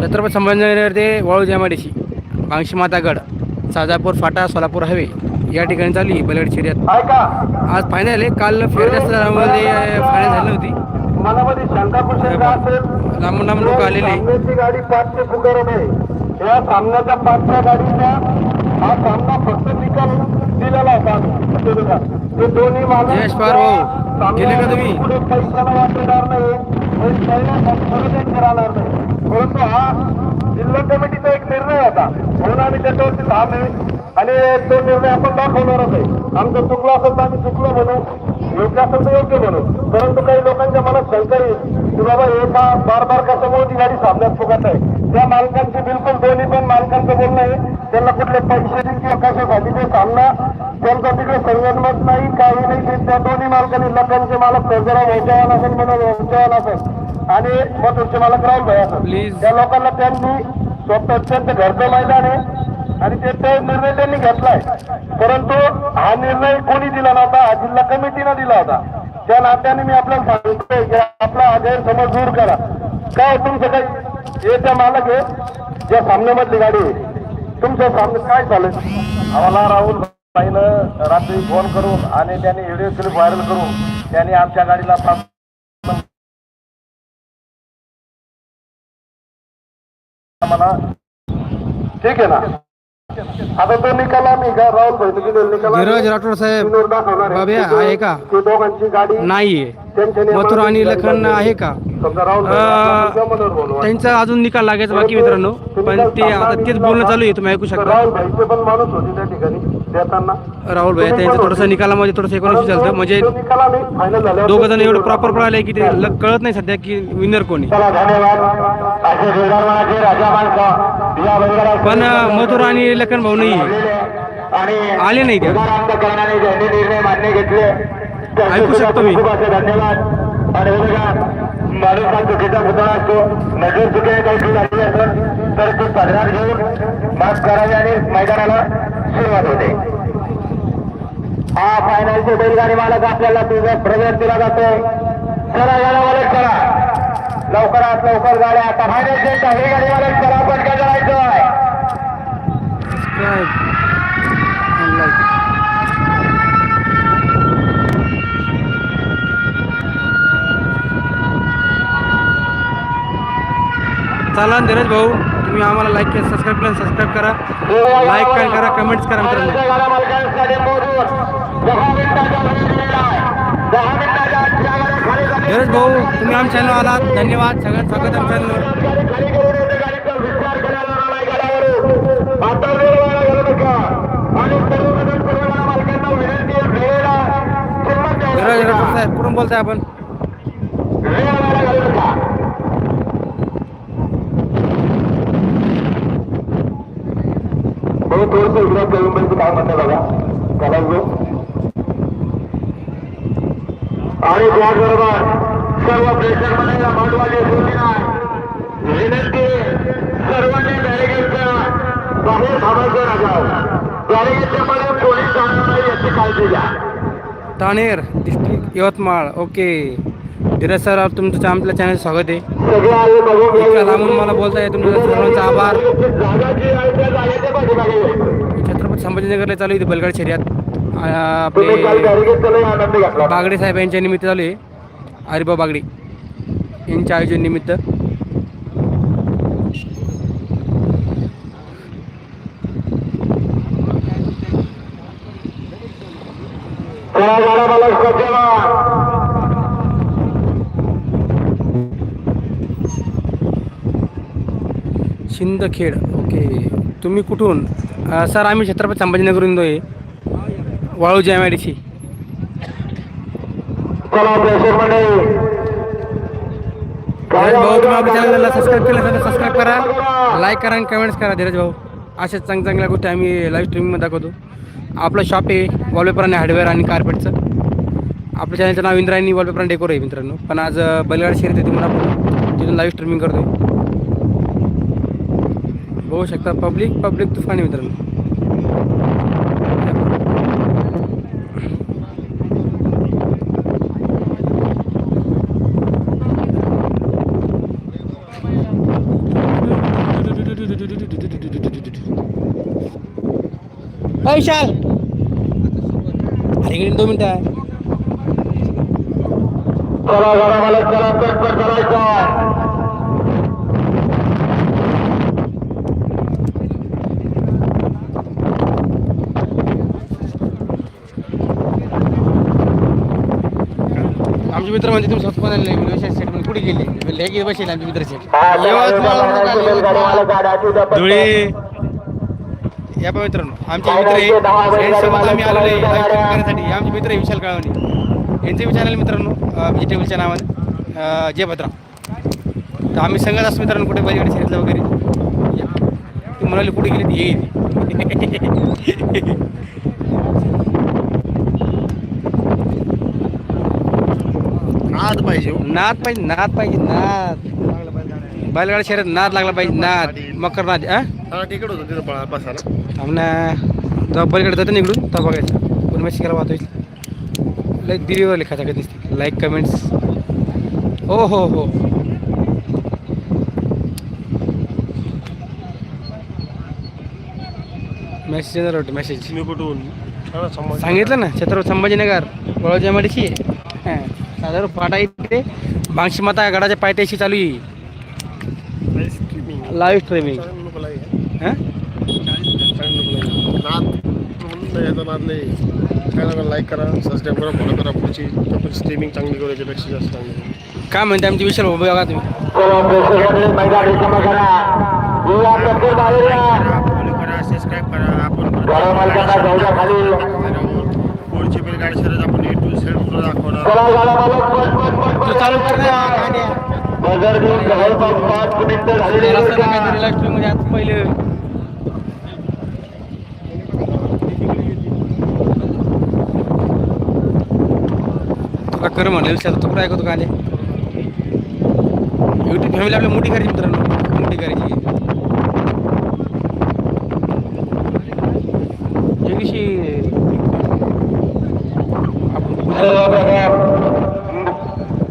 [SPEAKER 1] छत्रपती संभाजीनगर ते वाळूज एमआयडीसी मागशी मातागड साजापूर फाटा सोलापूर हायवे या ठिकाणी चालू आहे बैलगाडी शर्यत आज फायनल आहे काल फेर जास्त फायनल झाली होती
[SPEAKER 3] मनामध्ये शंका कुशंका असेल
[SPEAKER 1] लांबून लांबून लोक आलेले
[SPEAKER 3] सामन्याची गाडी 500 फुटावर या सामन्याच्या 5च्या गाडीचा हा सामना फक्त निकाल दिलेला होता ते दोन्ही
[SPEAKER 1] जयेश पवार भाऊ गेले का तुम्ही
[SPEAKER 3] पुढे काही त्याला वाटणार नाही राहणार नाही परंतु हा जिल्हा कमिटीचा एक निर्णय होता म्हणून आम्ही त्याच्यावरती थांब आहे आणि तो निर्णय आपण दाखवणारच आहे आमचं चुकलं असेल तर आम्ही चुकलो म्हणू योग्य असेल तर योग्य म्हणू परंतु काही लोकांच्या मनात शंका येईल की बाबा एका बार कशामुळे ती गाडी सामन्यात फुगत आहे त्या मालकांची बिलकुल दोन्ही पण मालकांचं बोलणं आहे त्यांना कुठले पैसे किंवा कशासाठी ते सामना त्यांचा तिकडे संगणमत नाही काही नाही ते त्या दोन्ही मालकांनी लखांचे मालक जरा वंशवान असेल म्हणून वंशवान असेल आणि मथुरचे मालक राहुल भाई असेल त्या लोकांना त्यांनी स्वतः अत्यंत घरचं मैदान आहे आणि ते निर्णय त्यांनी घेतलाय परंतु हा निर्णय कोणी दिला नव्हता हा जिल्हा कमिटीनं दिला होता त्या नात्याने मी आपल्याला सांगतोय की आपला हा गैरसमज दूर करा काय तुमचं काही याच्या मालक आहे ज्या सामन्यामधली गाडी आहे तुमच्या सामन्यात काय चालेल आम्हाला राहुल भाईनं रात्री फोन करून आणि त्यांनी व्हिडिओ क्लिप व्हायरल करून त्यांनी आमच्या गाडीला मला ठीक आहे ना आता तो निकाल आम्ही का राहुल भाई
[SPEAKER 1] धीरज राठोड साहेब बाब्या आहे का
[SPEAKER 3] दोघांची गाडी
[SPEAKER 1] नाहीये मथुर आणि लखन आहे का त्यांचा अजून निकाल लागायचा बाकी मित्रांनो पण ते आता तेच बोलणं चालू आहे तुम्ही ऐकू शकता
[SPEAKER 3] राहुल भाईचे पण माणूस होते त्या ठिकाणी देताना
[SPEAKER 1] राहुल भाई त्यांचं थोडंसं निकालामध्ये थोडंसं एकोणीस झालं म्हणजे
[SPEAKER 3] निकाल आम्ही फायनल झाल्यावर
[SPEAKER 1] दोघं जण एवढं प्रॉपर पळाले की ते कळत नाही सध्या की विनर कोणी
[SPEAKER 2] चला धन्यवाद असे जोरदार राजा माणसं या बैलगाडा
[SPEAKER 1] पण मथुर आणि लखन भाऊ नाही
[SPEAKER 2] आणि
[SPEAKER 1] आले नाही त्या
[SPEAKER 2] करणारे ज्यांनी निर्णय मान्य घेतले
[SPEAKER 1] ऐकू शकतो मी
[SPEAKER 2] खूप असे धन्यवाद आणि माणूस हा चुकीचा पुतळा असतो नजर चुकीने काही चूक झाली असेल तर तो पदरात घेऊन माफ करावी आणि मैदानाला सुरुवात होते हा फायनलचे बैलगाडी मालक आपल्याला तुझा प्रवेश दिला जातोय चला गाड्या मालक करा लवकरात लवकर गाड्या आता फायनलचे काही गाडी मालक करा पण काय करायचं आहे
[SPEAKER 1] चला धीरज भाऊ, तुम्ही आम्हाला लाईक करा, सबस्क्राईब करा, लाईक करा, कमेंट्स करा मित्रांनो. धीरज भाऊ, तुम्ही आमच्या चॅनल आलात, धन्यवाद. सगळ्यांचं स्वागत आमच्या चॅनलवर. धीरज राठोड साहेब, कुठून बोलताय आपण?
[SPEAKER 3] थोडस इकडे करून काय म्हणतात बघा चालायचो. आणि त्याचबरोबर सर्व प्रेक्षकांना महत्वाची सूचना विनंती, सर्वांनी बॅरिगेडच्या बाहेर थांबायचं नका. बॅरिगेडच्या मध्ये पोलीस जाणार नाही याची काळजी घ्या.
[SPEAKER 1] Taner district Yavatmal. Okay Dheeraj sir, तुमचं आमच्या चॅनल स्वागत आहे.
[SPEAKER 3] सगळे आहे बघून
[SPEAKER 1] इतक्या लांबून मला बोलताय, तुमच्या सर्वांचा आभार.
[SPEAKER 3] जागा जी आहे त्या जागेच्या पाठीमागे
[SPEAKER 1] छत्रपती संभाजीनगरला चालू आहे बलगाड शर्यत.
[SPEAKER 3] तुम्ही काल
[SPEAKER 1] आपले
[SPEAKER 3] बॅरिगेडचा लय आनंद घेतला.
[SPEAKER 1] बागडे साहेब यांच्या निमित्त चालू आहे, हरिभाऊ बागडे यांच्या आयोजन निमित्त.
[SPEAKER 3] चला गाडा मला सज्जला.
[SPEAKER 1] शिंदखेड. ओके, तुम्ही कुठून? सर आम्ही छत्रपती संभाजीनगरहून आहे, वाळूजी MIDC.
[SPEAKER 3] चला प्रेक्षक मंडळी,
[SPEAKER 1] धीरज भाऊ, तुम्ही आपल्या चॅनलला सबस्क्राईब केलं तर सबस्क्राईब करा, लाईक करा आणि कमेंट्स करा. धीरज भाऊ, अशाच चांगल्या गोष्टी आम्ही लाईव्ह स्ट्रीमिंगमध्ये दाखवतो. आपलं शॉप आहे वॉलपेपर आणि हार्डवेअर आणि कार्पेटचं. आपल्या चॅनलचं नाव इंद्रायणी वॉलपेपर आणि डेकोर आहे मित्रांनो. पण आज बलगाड शर्यत आहे, तुम्हाला आपण तिथून लाईव्ह स्ट्रीमिंग करतो. बघू शकता, पब्लिक तुफान आहे मित्रांनो. विशाल, अरे इकडे 2 मिनिटं आहे.
[SPEAKER 3] चला गाडा मला चला पटपट करायचा.
[SPEAKER 1] आमचे मित्र म्हणजे तुम्ही स्वतः म्हणाले सेट म्हणून कुठे गेले? लेगी बसेल आमचे मित्र सेट धुळे. या पहा मित्रांनो, आमचे मित्र फ्रेंड्ससोबत आम्ही आलेलो आहे करण्यासाठी. आमचे मित्र विशाल काळवणे, यांचे बी चॅनल मित्रांनो व्हेजिटेबलच्या नावाने जयभद्रा. तर आम्ही संगत असतो मित्रांनो, कुठे बलीकडे शर्यतला वगैरे. ते म्हणाले कुठे गेले ते येईल.
[SPEAKER 3] नाद पाहिजे,
[SPEAKER 1] नाद पाहिजे. बैलगाडा शर्यत नाद लागला पाहिजे. नाद मकर नाद.
[SPEAKER 3] तिकडे होतं तिथं बसायला.
[SPEAKER 1] थांब ना, जेव्हा बैलगाडा जातं निकडून तेव्हा बघायचं. पण मॅसेज करायला वाहतोय लाईक दिलीवर लिखायचा कधी दिसते. Like comments. हो मेसेज येणार होते. मेसेज
[SPEAKER 3] मी कुठून
[SPEAKER 1] सांगितलं ना, छत्रपती संभाजीनगर वळवजी MIDC. साधारण फाटा इथे बांगशी माता गडाच्या पायथ्याशी चालू आहे लाईव्ह स्ट्रीमिंग.
[SPEAKER 3] लाईक करा, सबस्क्राईब करा, फॉलो करा. पुढची स्ट्रीमिंग चांगली करू, याच्यापेक्षा जास्त चांगली.
[SPEAKER 1] काय म्हणते आमचे विशाल भाऊ? बघा तुम्ही
[SPEAKER 3] सबस्क्राईब करा. आपण पुढची बैलगाडी शर्यत आपण A to Z पुढे दाखवणार.
[SPEAKER 1] तू चालू कर ना गाड्या. लाईव्ह स्ट्रीम मध्ये आज पहिले तुला कर म्हणलं विचार तू कुठं ऐकतो गाणे. युट्यूब फॅमिली आपल्या मोठी करायची मित्रांनो, मोठी करायची.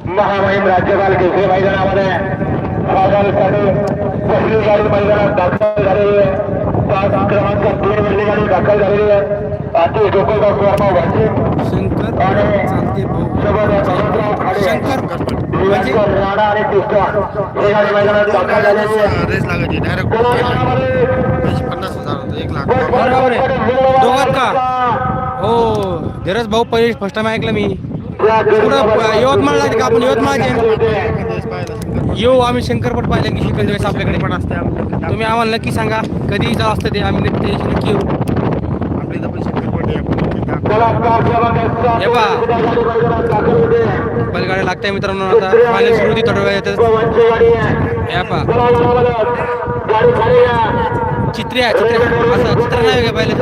[SPEAKER 3] महामहिम राज्यपाल केसरी मैदानामध्ये पहिली गाडी मैदानात दाखल झालेली आहे.
[SPEAKER 2] 5 क्रमांक 3 वरली गाडी दाखल झालेली आहे. आधी गोपालराव कुमार वाशिम
[SPEAKER 1] शंकर
[SPEAKER 2] आणि
[SPEAKER 1] चालते भाऊ
[SPEAKER 2] सोबत भगतराव खाडे,
[SPEAKER 1] शंकर म्हणजे
[SPEAKER 2] दिवाकर राणा आणि टिस्टॉन ही गाडी मैदानात दाखल झालेली आहे.
[SPEAKER 5] रेस लागायची डायरेक्ट
[SPEAKER 2] चला गाडामध्ये
[SPEAKER 5] 50,000 1 लाख
[SPEAKER 1] बरोबर आहे. दोघात का? हो धीरज भाऊ पहिले फर्स्ट टाइम ऐकलं मी. पुढं यवतमाळला का आपण यवतमाळचे येऊ आम्ही शंकरपट पाहिलं की शिकल दिवस आपल्याकडे पण असते. तुम्ही आम्हाला नक्की सांगा कधी चालू असतं ते आम्ही नक्की येऊ.
[SPEAKER 5] आपल्या इथं पण शंकरपट आहे आपण
[SPEAKER 1] हे पहा बैलगाड्या लागताय मित्रांनो. आता फायनल सुरू होती थोड्या वेळ येतात. हे पहा चित्र्या असं चित्र नाही का पाहिलं.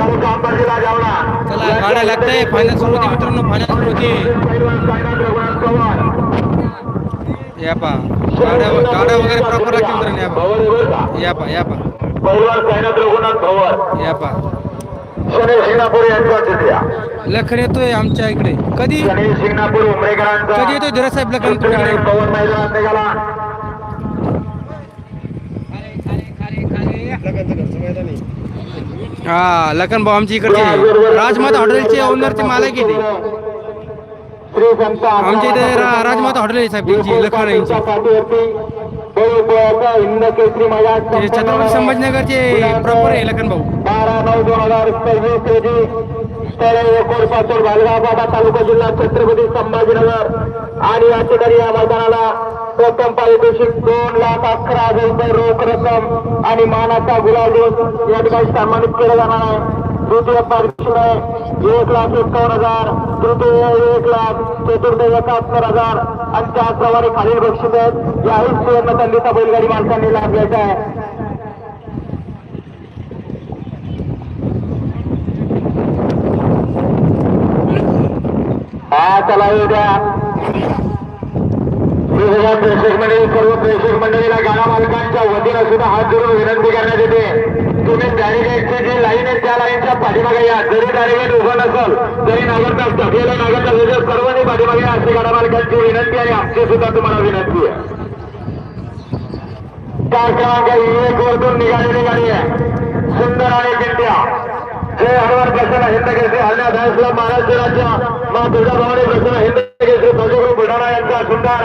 [SPEAKER 1] चला गाड्या लागताय फायनल सुरू होती मित्रांनो. फायनल सुरू होती. या पहा गाड्या वगैरे प्रॉपर लागते मित्रांनो. या पहा या पहा लखन येतोय आमच्या इकडे. कधी कधी येतोय धीरज साहेब लखन तुमच्याकडे? हा लखन भाऊ आमच्या इकडचे राजमाता हॉटेलचे ओनरचे मालक आहे ते. आमच्या इथे राजमाता हॉटेल आहे साहेब त्यांची लखन यांची. ते छत्रपती संभाजीनगरचे प्रॉपर आहे लखन भाऊ.
[SPEAKER 2] 12/9/2023 रोजी कोरपासूर भालगाव तालुका जिल्हा छत्रपती संभाजीनगर. आणि या ठिकाणी या मैदानाला प्रथम पारितोषिक 2,11,000 रुपये रोख रक्कम आणि मानाचा गुलाल देऊन या ठिकाणी सन्मानित केलं जाणार आहे. द्वितीय पारितोषिक आहे 1,51,000, तृतीय 1,00,000, चतुर्थ 71,000 आणि त्याचप्रमाणे खालील बक्षीस आहेत. याही सुवर्ण संधीचा बैलगाडी मालकांनी लाभ घ्यायचा आहे. चला उद्या प्रेक्षक मंडळी सर्व प्रेक्षक मंडळीला गाडा मालकांच्या वतीनं सुद्धा हात जोडून विनंती करण्यात येते. तुम्ही बॅरिकेडची जी लाईन आहे त्या लाईनच्या पाठीमागे या. जरी बॅरिकेड उभं नसल तरी नागरता ढकलेला नागरता सर्वांनी पाठीमागे या अशी गाडा मालकांची विनंती आणि आमची सुद्धा तुम्हाला विनंती आहे. कार क्रमांक 1 वरतून निघालेली गाडी आहे सुंदर आणि चिंट्या. जय हनुमान प्रसन्न हिंद केसरी हरण्या धायसला महाराष्ट्र राज्य मा तुळजाभवानी प्रसन्न हिंद केसरी भजगुरु बुलढाणा यांचा सुंदर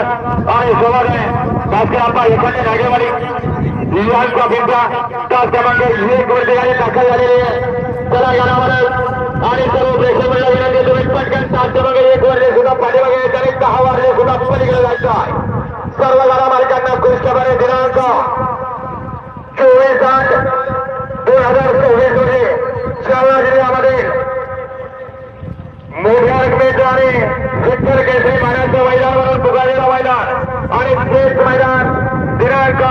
[SPEAKER 2] आणि सोबत आहे शास्त्रांबा एखाद्या नागेवाडी युवांचा पिंपा तास क्रमांक 1 वरती गाडी दाखल झालेली आहे. चला गाडामध्ये आणि सर्व प्रेक्षक मंडळ विनंती तुम्ही पटकन तास क्रमांक 1 वरती सुद्धा पाठीमागे येत आणि 10 वारले सुद्धा पलीकडे जायचं आहे. सर्व गाडा मालकांना कृष्णभरे दिनांक 24/8/2024 रोजी जालना जिल्ह्यामध्ये मोठ्या रकमेचं आणि विठ्ठल केसरी मैदानाचं मैदान म्हणून पुकारलेलं मैदान आणि तेच मैदान दिनांक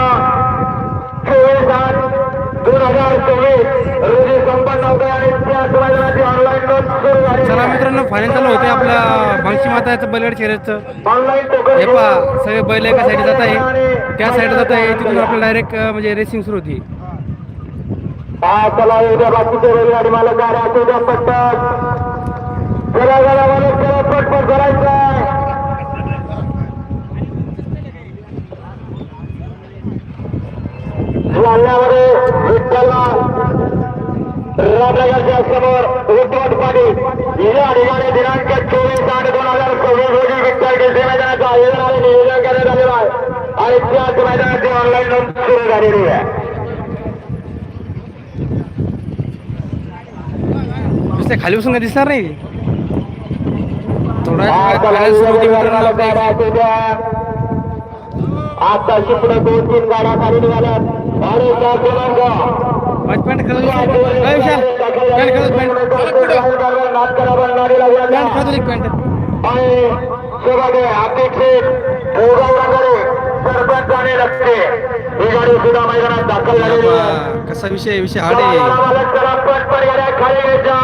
[SPEAKER 2] 24/8/2024 रोजी संपन्न होते आणि त्याच मैदानाची ऑनलाईन नोंद सुरू झाली.
[SPEAKER 1] चला मित्रांनो फायनल चालू होते आपल्या भांगशी माताचं बैलगाडी शर्यतचं.
[SPEAKER 2] ऑनलाईन
[SPEAKER 1] हे पहा सगळे बैल एका साईड जात आहे त्या साईड जात आहे तिथून आपल्याला डायरेक्ट म्हणजे रेसिंग सुरू होती.
[SPEAKER 2] चला उद्या बाकीचे रेल्वे मालक गाड्या उद्या पटपट चला गाड्या मालक चला पटपट करायचं आहे. जालन्यामध्ये विठ्ठलला रामनगरच्या समोर उद्धव पाटील या ठिकाणी दिनांक 24/8/2024 रोजी विठ्ठल केसरी मैदानाचं आयोजन आणि नियोजन करण्यात आलेलं आहे आणि त्याच मैदानाची ऑनलाईन नोंद सुरू झालेली आहे.
[SPEAKER 1] नुसते खाली बसून काय दिसणार नाही थोडा फायनल सुरू होती मित्रांनो.
[SPEAKER 2] आता शिपडे 2-3 गाड्या खाली निघाल्या आणि त्या क्रमांक
[SPEAKER 1] पॅन्ट कलर विशाल पॅन्ट कलर पॅन्ट
[SPEAKER 2] आणि सोबत अपेक्षित सरपंच आणि रस्ते ही गाडी सुद्धा मैदानात दाखल झालेली आहे.
[SPEAKER 1] कसा विषय आडे
[SPEAKER 2] पटपट गाड्या खाली घ्यायच्या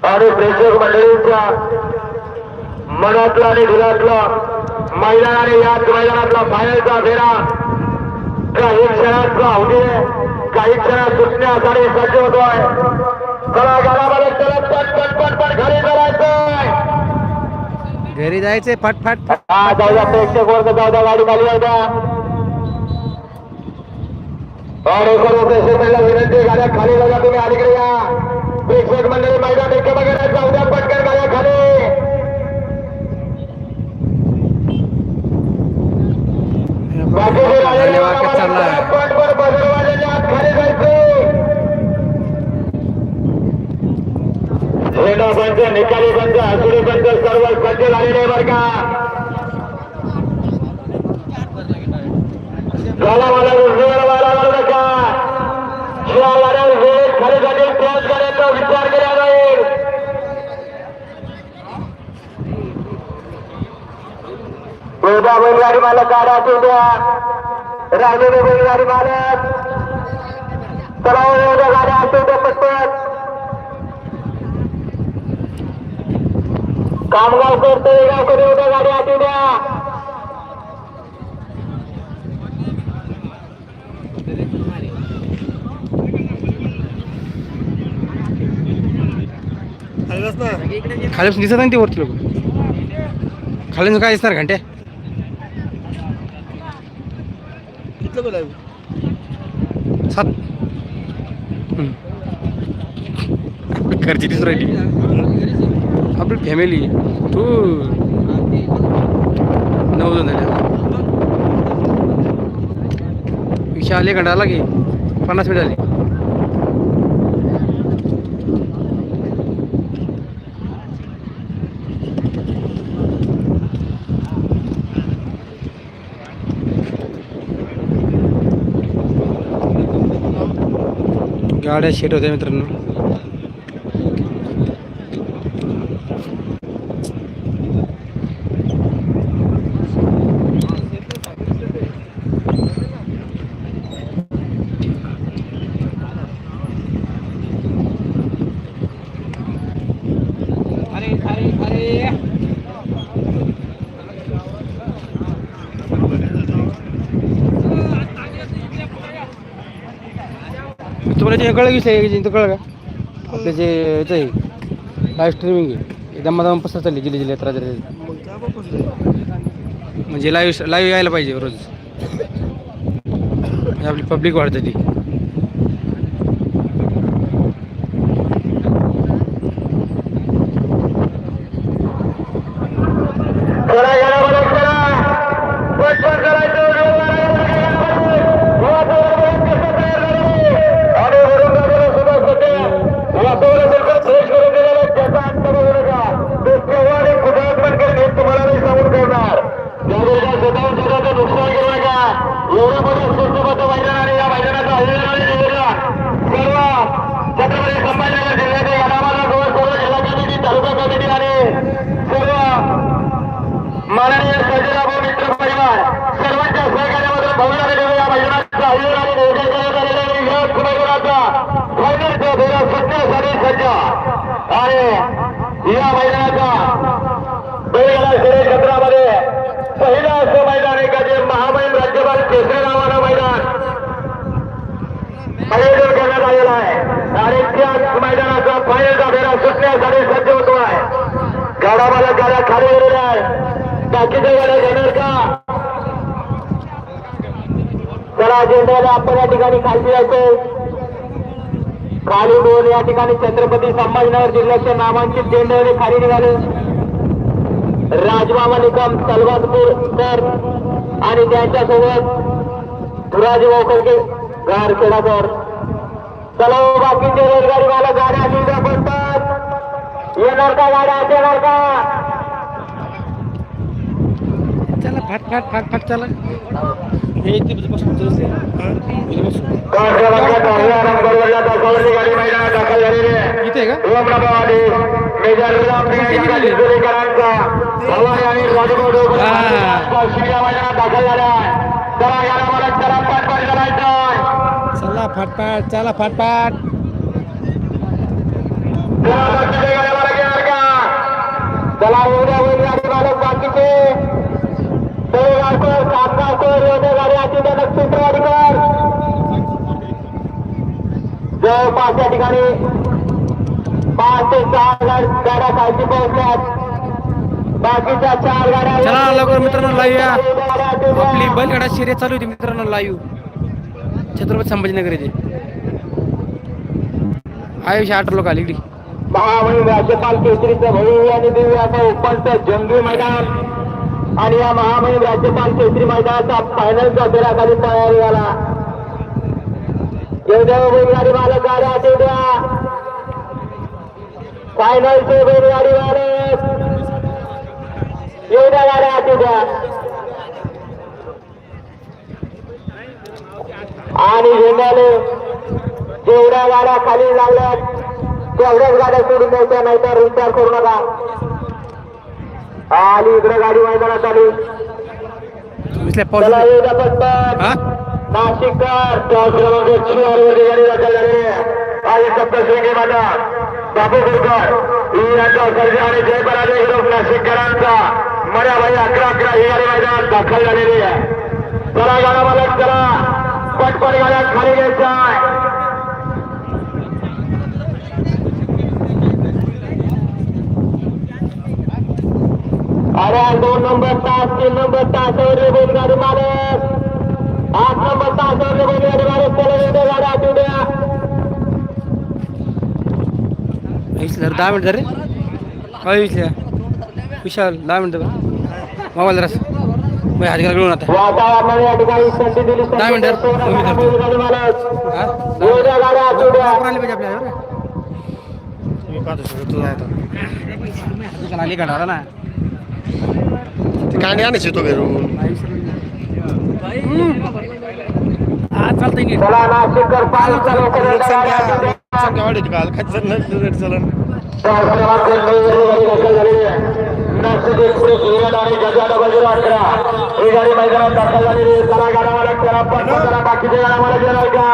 [SPEAKER 2] आणि प्रेक्षक मंडळींच्या मनातला आणि दिलातला मैदान आणि याच मैदानातला फायनलचा फेरा काही क्षणात होते काही क्षणात सुटण्यासाठी सज्ज होतोय. चला गाडामध्ये चला पटपट घरी करायचंय
[SPEAKER 1] घरी जायचंय फटफट.
[SPEAKER 2] हा जाऊया प्रेक्षक वर्ग जाऊद्या गाडी खाली जाऊद्या आणि सर्व प्रेक्षकांना विनंती गाड्या खाली बघा तुम्ही अलीकडे या प्रेक्षक मंडळी मैदान एक बघायला जाऊ द्या पटकन गाड्या खाली बाकीचे पटभर बदलवाल्याच्या आत खाली जायचे झेंडा पंच निकाली पंच हसुडी पंच सर्व सज्ज झालेले बरं का झाला मला उजव्याला वाढावा नका शिवा वाड्या वेळेत खाली जातील क्रॉस करायचा विचार केला जाईल उद्या बैलगाडी मालक गाड्या असून द्या राहिलेले बैलगाडी मालक सर्व उद्या गाड्या असून द्या पटपट कामगार करतो गावकडे उद्या गाडी असून द्या
[SPEAKER 1] खाली दिसत नाही ते वरती लोक खाली काय दिसणार घंटे
[SPEAKER 5] किती बोलाय
[SPEAKER 1] 7 घरची दिसून राहिली आपली फॅमिली तू 9 जण झाले विषय आले घंटा आला की 50 मिनिट झाली गाड्या शेट होत्या मित्रांनो तुम्हाला जे कळलं की कळलं का आपले जे याचं आहे लाईव्ह स्ट्रीमिंग आहे एकदम दमा पसर चालली जिल्ह्यात म्हणजे लाईव्ह यायला पाहिजे रोज म्हणजे आपली पब्लिक वाढते ती
[SPEAKER 2] माननीय सर्जेराव मित्र परिवार सर्वांच्या सहकार्यामधून भविष्यात या मैदानाचं आयोजन आणि नियोजन करण्यात आलेलं आहे मैदानाचा फायनलचा फेरा सुटण्यासाठी सज्ज आणि या मैदानाचा बैलगाडा शर्यत क्षेत्रामध्ये पहिलं असं मैदान आहे का जे महामहिम राज्यपाल केसरी नावानं मैदान आयोजन करण्यात आलेलं आहे आणि त्याच मैदानाचा फायनलचा फेरा सुटण्यासाठी सज्ज होतो आहे गाडा मला गाड्या खाली गेलेल्या आहे बाकीच्या गाड्या घेणार का चला झेंड्याला आपण या ठिकाणी खाली जायचो खाली दोन या ठिकाणी छत्रपती संभाजीनगर जिल्ह्याच्या नामांकित झेंड्याने खाली निघाले राजमामा निकम तलवारपूर सर आणि त्यांच्यासोबत धुराजी वावकरके गारखेडाकर चला बाकीचे रेलगाडी मला गाड्या निघा पडतात येणार का गाड्या येणार का
[SPEAKER 1] चला फाट फाट फाट फाट चला हे इथे बसून
[SPEAKER 2] गाडी मैदानात दाखल झालेली आहे
[SPEAKER 1] इथे का
[SPEAKER 2] ओमराबादी मेजर करांचा भवानी आणि शिबिया मैदानात दाखल झाल्या चला याला मला चला पाठ पाठ करायचा
[SPEAKER 1] चला फाटपाट चला फाटपाट
[SPEAKER 2] चला उद्या होईल गाडी मालक बाकीचे जवळपास या ठिकाणी 5 ते 6 गाड्या खालती पोहोचल्यात बाकीच्या 4 गाड्या
[SPEAKER 1] चला लवकर मित्रांनो लाईव्ह या आपली बैलगाडा शर्यत चालू होती मित्रांनो लाईव्ह छत्रपती संभाजीनगर येथे आयुष्य 8 लोक आली इकडे.
[SPEAKER 2] महामहिम राज्यपाल केसरीचं भव्य आणि दिव्य असं उपस्थ जंगी मैदान आणि या महामहिम राज्यपाल केसरी मैदानाचा फायनलचा फेरा खाली तयारी झाला. येऊद्या बैलगाडी मालक गाड्या येऊद्या फायनलचे बैलगाडी मालक येऊद्या गाड्या येऊद्या आणि झेंड्याने जेवढ्या गाड्या खाली लागल्यात तेवढ्याच गाड्या सोडून द्यायच्या, नाहीतर विचार करू नका. आली इकडे गाडी मैदानात आली. चला येऊद्या पटपट नाशिककर क्रमांक 4 मध्ये गाडी दाखल झालेली आहे. आणि सप्तशृंगी मैदान बापू कुलकर यांचा सर्जा आणि जय पराजय ग्रुप नाशिककरांचा मर्याबाई 11-11 ही गाडी मैदानात दाखल झालेली आहे. चला गाडा मालक चला पटपट गाड्या खाली घ्यायच्या. अरे 2 नंबर तास 3 नंबर तासावर बैलगाडी मालक 8 नंबर तासावर बैलगाडी मालक चला येऊद्या गाड्या आठवू द्या.
[SPEAKER 1] 10 मिनिट रे विशाल 10 मिनिट मोबाईल जरा हात घाला घेऊन आता
[SPEAKER 2] वातावरणाने या ठिकाणी संधी दिली.
[SPEAKER 1] 10 मिनिट
[SPEAKER 2] बैलगाडी मालक येऊद्या गाड्या आठवू द्या.
[SPEAKER 1] आपल्याला ना
[SPEAKER 5] कांडे आणायचे तो घरून
[SPEAKER 1] चालतंय
[SPEAKER 2] चला नाशिककर पाल चालू करून गाड्या आठवू द्या.
[SPEAKER 5] संख्या वाढवते काल काय चलन
[SPEAKER 2] नाशिक एक्सप्रेस हिरड आणि जगाडा बाजूला 11 ही गाडी मैदानात दाखल झालेली आहे. चला गाडा मालक चला पटपट चला बाकीचे गाडा मालक येणार का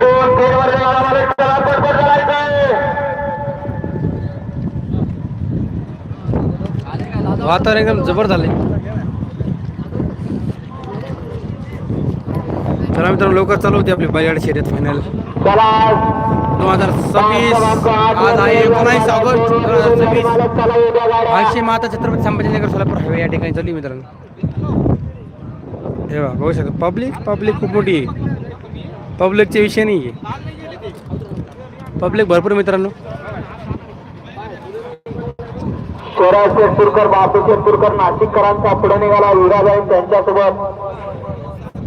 [SPEAKER 2] 2-3 वर्ष गाडा मालक चला पटपट चालायचंय.
[SPEAKER 1] वातावरण एकदम जबर झालंय. चला मित्रांनो लवकर चालू होती आपली बैलगाडी शर्यत फायनल
[SPEAKER 2] चला
[SPEAKER 1] 2026. आज आहे 19 ऑगस्ट 2026. आयुष्य माता छत्रपती संभाजीनगर सोलापूर हायवे या ठिकाणी चालली मित्रांनो. हे बघा बघू शकता पब्लिक खूप मोठी आहे. पब्लिकचे विषय नाही आहे. पब्लिक भरपूर मित्रांनो.
[SPEAKER 2] शोरा शेतपूरकर बापू शेतपूरकर नाशिककरांचा पुढे निघाला विरा जाईल त्यांच्यासोबत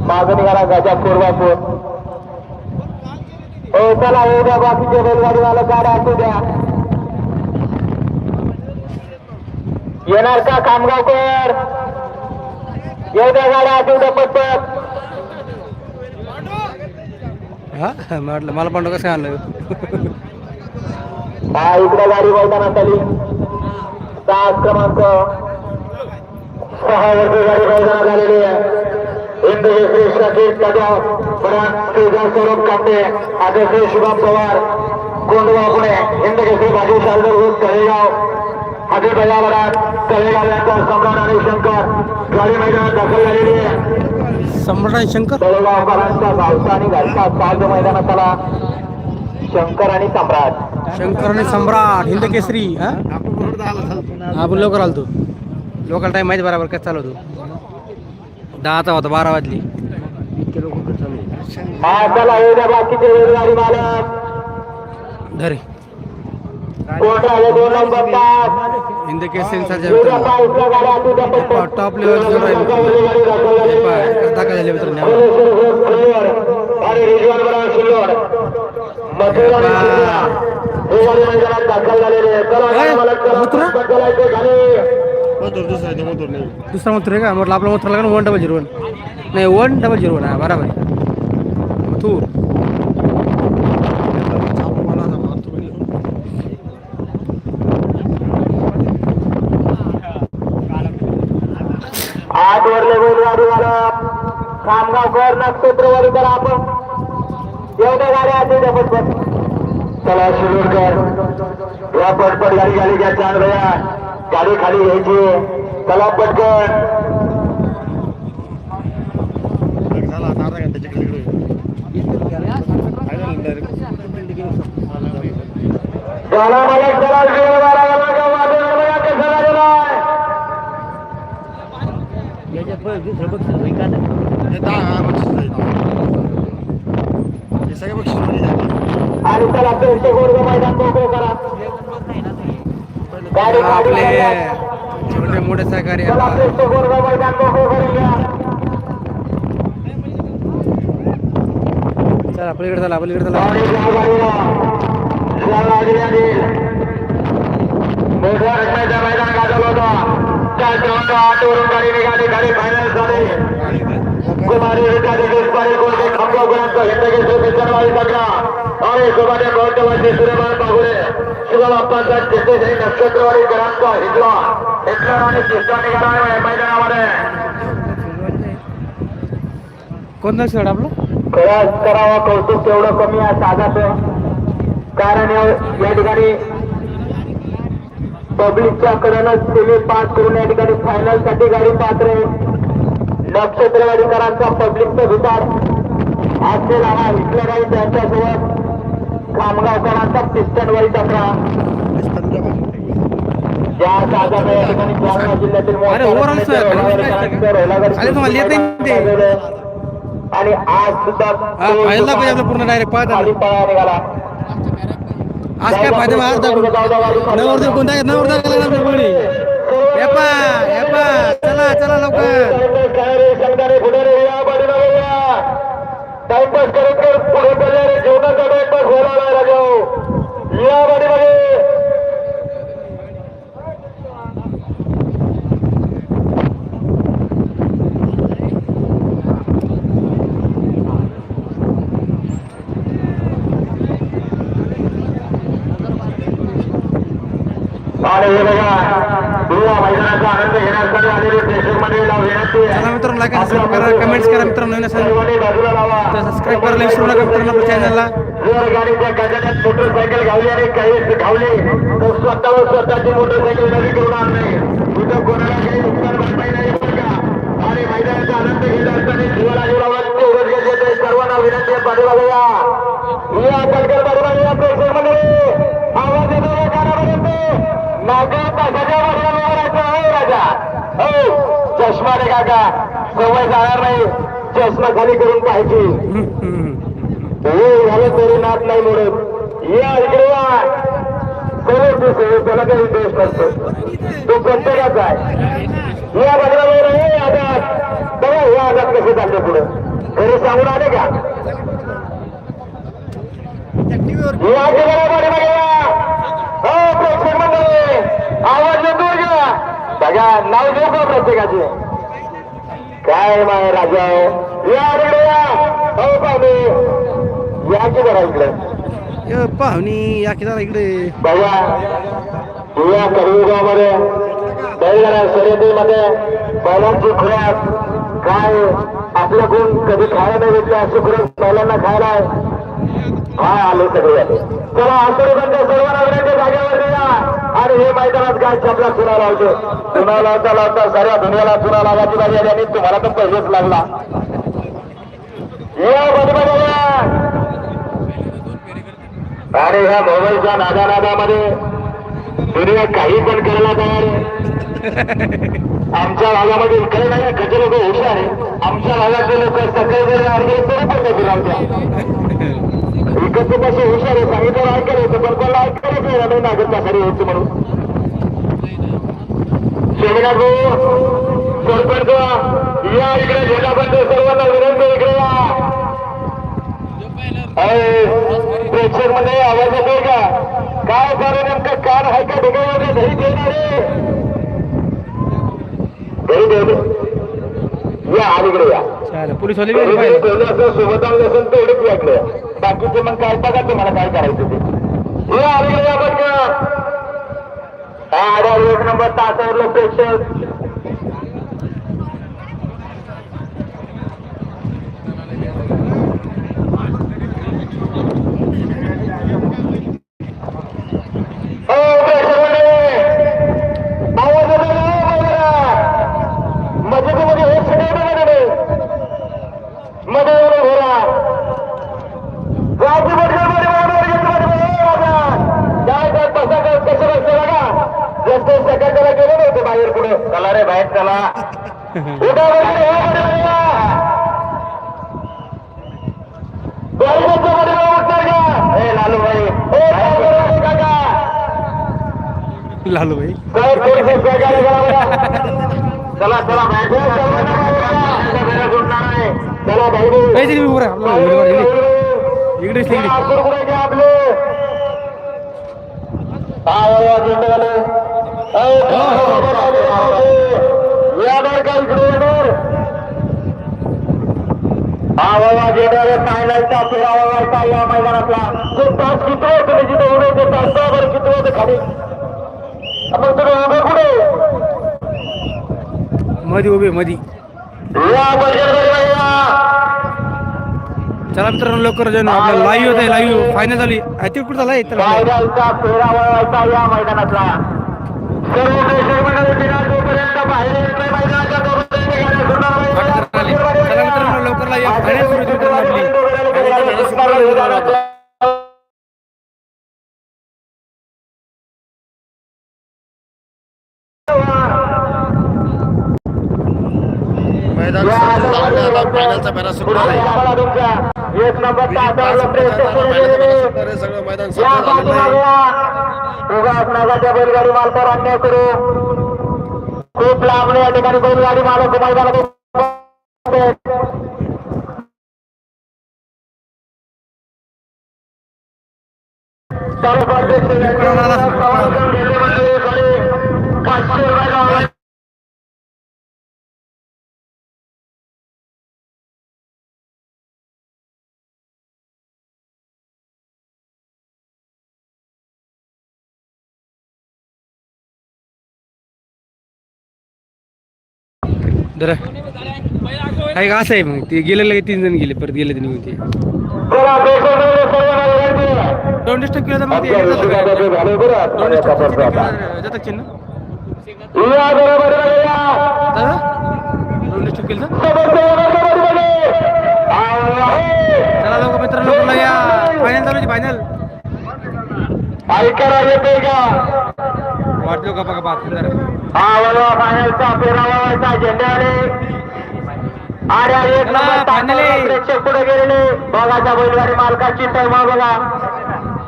[SPEAKER 2] मागे निघाला गजा पूर्वापूर. चला येऊ बाकीचे बैलगाडी वाला गाड्या असू द्या. येणार का कामगावकर येऊ द्या गाड्या असू द्या पटपट.
[SPEAKER 1] हा म्हटलं मला पण कसं आणलं
[SPEAKER 2] हा इकडे गाडी मैदानात आली 7 क्रमांक 6 वर्ष गाडी मैदानात आलेली आहे. हिंदकेसरी शाकीर कदम स्वरूप कांबे आदर्श शुभम पवार कोंडवा पुणे हिंदकेसरी बाजी शारदर होत तळेगाव आधी बजावरात तळेगाव यांचा सम्राट आणि शंकर गाडी मैदानात दाखल झालेली आहे.
[SPEAKER 1] सम्राट आणि शंकर
[SPEAKER 2] तळेगावकरांचा गावचा आणि घरचा साज मैदानात आला. शंकर आणि सम्राट
[SPEAKER 1] हिंद केसरी. हा आपण लवकर आलतो. लोकल टाइम माहिती बरोबर काय चालू होतो 10चा होता 12 वाजली.
[SPEAKER 2] चला येऊ द्या बाकीचे बैलगाडी मालक
[SPEAKER 1] धरे
[SPEAKER 2] कोटा 2 नंबर तास
[SPEAKER 1] हिंद केसरी टॉप
[SPEAKER 2] लेवल
[SPEAKER 1] दाखल झाले मित्रांनो.
[SPEAKER 2] दाखल झालेले
[SPEAKER 1] दुसरा मथुर आहे का म्हटलं आपला मथुर लागला 10001 नाही 1001 हा बरोबर मथुर.
[SPEAKER 2] आठ वरले बैलगाडी वाला खामगावकर नक्षत्रवाडी करा आपण एवढ्या गाड्या आधी द्या पटपट. चला शिरोडकर या पटपट गाडी खाली घ्या. चार भया गाडी खाली घ्यायची. चला पटकन गाला मला चला शिरोडवाला कसा झालेला आहे
[SPEAKER 5] हे 10 बक्षीस आहेत. हे सगळे बक्षीस मध्ये जाते.
[SPEAKER 2] आणि चला प्रेक्षक वर्ग मैदान मोकळं करा. गाडी
[SPEAKER 1] आपले छोटे मोठे सहकारी
[SPEAKER 2] चला
[SPEAKER 1] आता
[SPEAKER 2] प्रेक्षक वर्ग मैदान मोकळं करून घ्या.
[SPEAKER 1] चला आपल्याकडे चला आपल्याकडे चला.
[SPEAKER 2] आणि या गाडीला या लागलेली मोठ्या रकमेचं मैदान गाजवलं होतं. त्या चौदा 8 वरून गाडी निघाली. गाडी फायनल झाली. कुमारी एखादी पाटील कोणते खामगावकरांचा हिंदकेश्वर पिंजरवाडी पकडा आणि सोबत गौतमाचे सूर्यमान बागुरे शिवबाप्पांचा चित्तेश्वरी नक्षत्रवाडीकरांचा हिजवा हिटलर आणि चित्ता निघाला आहे मैदानामध्ये.
[SPEAKER 1] कोणता सर आपलं
[SPEAKER 2] खरंच करावं कौतुक तेवढं कमी आहे साधाचं. कारण या ठिकाणी पब्लिकच्या कडूनच सेमी पास करून या ठिकाणी फायनल साठी गाडी पात्र आहे. नक्षत्रवाडीकरांचा पब्लिकचा विचार असलेला हा हिटलर आहे. त्यांच्यासोबत खामगावकरांचा पिस्टनवाडी टकरा ज्या साधारण या ठिकाणी जालना जिल्ह्यातील
[SPEAKER 1] अरे, overall sir, अरे, तुम्हाला येत नाही ते.
[SPEAKER 2] आणि आज सुद्धा
[SPEAKER 1] फायनलला पाहिजे आपलं पूर्ण डायरेक्ट पाहत
[SPEAKER 2] खाली पळा निघाला.
[SPEAKER 1] आज काय फायदा नवर कोणता चला चला लवकर
[SPEAKER 2] टाइमपास करत करत पुढे चालणारे जीवनाचा टाइमपास व्हायला राजा या गाडीमध्ये आणि हे बघा या मैदानाचा आनंद घेण्यासाठी आलेले प्रेक्षकमध्ये विनंती
[SPEAKER 1] चला मित्रांनो लाईक आणि सबस्क्राईब करा कमेंट्स करा मित्रांनो नवीन असेल
[SPEAKER 2] बाजूला लावा.
[SPEAKER 1] तर सबस्क्राईब करायला विसरू नका मित्रांनो आपल्या चॅनलला.
[SPEAKER 2] जर गाडीच्या गजाण्यात मोटरसायकल घावली आणि काही घावली तर स्वतःवर स्वतःची मोटरसायकल नवी करून आणणे. कुठं कोणाला काही नुकसान भरपाई नाही बरं का. आणि मैदानाचा आनंद घेत असताना जीवाला जीव लावण्याचे एवढंच गरजेचं आहे. सर्वांना विनंती आहे पाठीमागे या कलकर पाठीमागे या प्रेक्षक मंडळी आवाज येतो या कानापर्यंत. नागरिक तासाच्या वर्षाला हो राजा हो चष्मा रे काका सवय जाणार नाही. चष्मा खाली करून पाहिजे. झालं तरी नात नाही म्हणून या इकडे या त्याला काही दोष नसतो. तो प्रत्येकाचा आहे. या बदलावर हे आघात बघा हे आघात कसे चालते पुढे घरी सांगून आले का या बरोबर हो प्रेक्षक मंडळी आवाज येतो का बघा नाव देऊ का प्रत्येकाचे काय माय राजा या इकडे या हो पाहुणे या की बघा इकडे
[SPEAKER 1] पाहुणी या की जरा इकडे
[SPEAKER 2] बघा या कलियुगामध्ये बैलगाड्या शर्यतीमध्ये बैलांची खुराक काय आपलं गुण कधी खायला नाही भेटले असे खुराक बैलांना खायला आहे. हा आले सगळे आले. चला आंतरिकांच्या सर्वांना विनंती जागेवर या आणि हे मैदानात काय छापला चुना लावतो. चुना लावता लावता साऱ्या दुनियाला चुना लावायची बारी आली आणि तुम्हाला तर पहिलेच लागला. या बदला आणि ह्या मोबाईलच्या नादानादामध्ये दुनिया काही पण करायला तयार आहे. आमच्या भागामध्ये इकडे नाही कधी लोक हुशार आहे. आमच्या भागातले लोक सकाळी जरी तरी पण नाही आमच्या इकडचे कसे हुशार आहे. सांगितलं ऐकायला होतं पण कोणाला ऐकायला नाही नागरिक खरी होती म्हणून. शेवगाव सरपंच या इकडे झेंडाबंद सर्वांना विनंती इकडे या. प्रेक्षक मध्ये आवाज येतोय का काय झालं नेमकं कान आहे का ढिगामध्ये घरी देणारे घरी देऊ या अलीकडे या
[SPEAKER 1] पोलीस वाले
[SPEAKER 2] सोबत आलं असेल तेवढेच वाटले. बाकीचे मग काय बघा तुम्हाला काय करायचं ते या अलीकडे या बघ हा 1 नंबर तासावर प्रेक्षक
[SPEAKER 1] लालू भाई
[SPEAKER 2] चला चला
[SPEAKER 1] काहीतरी उभं राहा. इकडे इकडे
[SPEAKER 2] आपले फायनलचा फेरावा या मैदानातला खूप तास किती होतं जिथे उभे ते तासावर किती होते खाली आपण तुम्ही उभे कुठे
[SPEAKER 1] मध्ये उभे मध्ये.
[SPEAKER 2] या बजरंग
[SPEAKER 1] चला मित्रांनो लवकर जाऊन आपल्याला लाईव्ह होत आहे. लाईव्ह फायनल झाली ते कुठं झालाय तर
[SPEAKER 2] फायनलचा फेरावा या मैदानातला सर्व प्रेक्षक मंडळी जोपर्यंत बाहेर येत नाही मैदानाच्या
[SPEAKER 1] चला मित्रांनो लवकर लाईव्ह फायनल सुरू होती मित्रांनो आपली.
[SPEAKER 5] मैदान सुरू झालं, आता फायनलचा फेरा सुरू झालाय.
[SPEAKER 2] एक नंबर
[SPEAKER 5] सगळं मैदान सुरू झालेलं आहे.
[SPEAKER 2] उगाच नागाच्या बैलगाडी मालकावर अन्याय करू खूप लांब या ठिकाणी बैलगाडी मालक मैदानात
[SPEAKER 1] जरा काय असं आहे मग ते गेलेले 3 जण गेले परत गेले ते निघून ते 2% किलो मग ते जातात चिन्ह 2% किलो. चला लोक मित्रांनो लवकर या फायनल चालू फायनल
[SPEAKER 2] ऐकायला येते का
[SPEAKER 1] वाटलो का बघा पाच जरा
[SPEAKER 2] फायनलचा फेरावा झेंड्याने आणि एक नंबर प्रेक्षक पुढे गेलेले बघाच्या बैलगाडी मालकाची तैमा बघा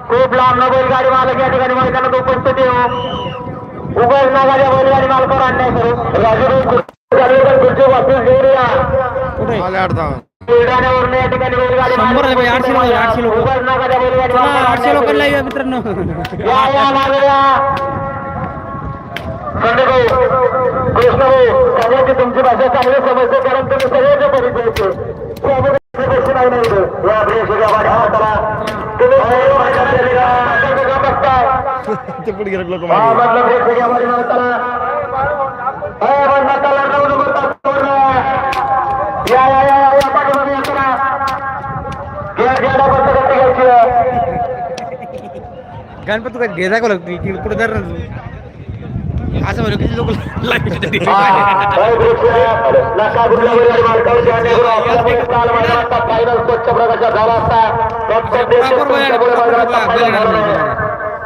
[SPEAKER 2] खूप लांब बैलगाडी मालक या ठिकाणी मैदानात उपस्थित येऊ उभय नागाच्या बैलगाडी मालकावर अन्याय करू राजू वापस घेऊया
[SPEAKER 1] कुठे
[SPEAKER 5] आले 8 धाव.
[SPEAKER 2] बुलढाण्यावरून या ठिकाणी बैलगाडी
[SPEAKER 1] 800 लोक
[SPEAKER 2] उभय नागाच्या बैलगाडी
[SPEAKER 1] चला 800
[SPEAKER 2] मालकावर
[SPEAKER 1] लोकांना या मित्रांनो.
[SPEAKER 2] या लागल्या संजय भाऊ कृष्ण भाऊ सगळ्यांची तुमची भाषा चांगली समजते कारण तुम्ही सगळ्याच्या परिचयचे
[SPEAKER 5] ते पुढे गेले लोक
[SPEAKER 1] गणपती काय घे दाखव लागते की पुढे जर असं म्हणलं किती लोक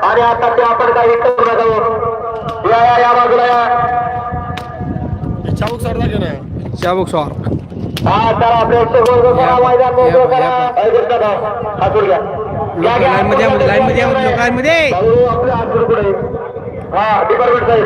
[SPEAKER 2] आणि आता ते आपण काही करू नका या बाजूला
[SPEAKER 5] चाबूक सोडला की नाही
[SPEAKER 1] चाबूक स्वार
[SPEAKER 2] हा चला प्रेक्षक मैदान मोकळं करा हातून घ्या
[SPEAKER 1] लाईन मध्ये लोक लाईन मध्ये
[SPEAKER 2] आपल्या हातून पुढे हा डिपार्टमेंट साहेब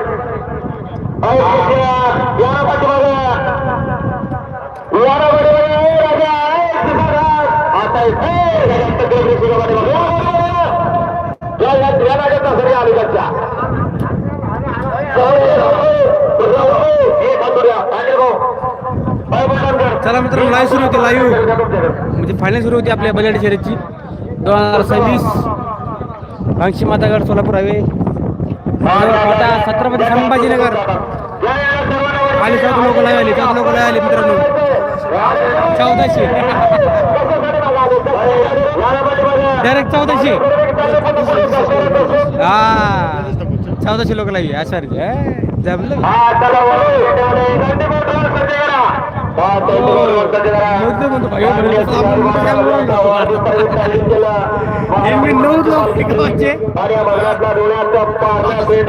[SPEAKER 1] चला मित्रांनो लाईव्ह सुरू होती लाईव्ह म्हणजे फायनल सुरू होती आपल्या बलियाडी शर्यतीची 2026 भांगशी मातागड सोलापूर हायवे फाटा छत्रपती संभाजीनगर. आले 14 लोक लाईव्ह आले 14 लोक लाईव्ह आले मित्रांनो 1400 डायरेक्ट 1400 हा 1400 लोक लाईव्ह अशा जमलं म्हणतो भाई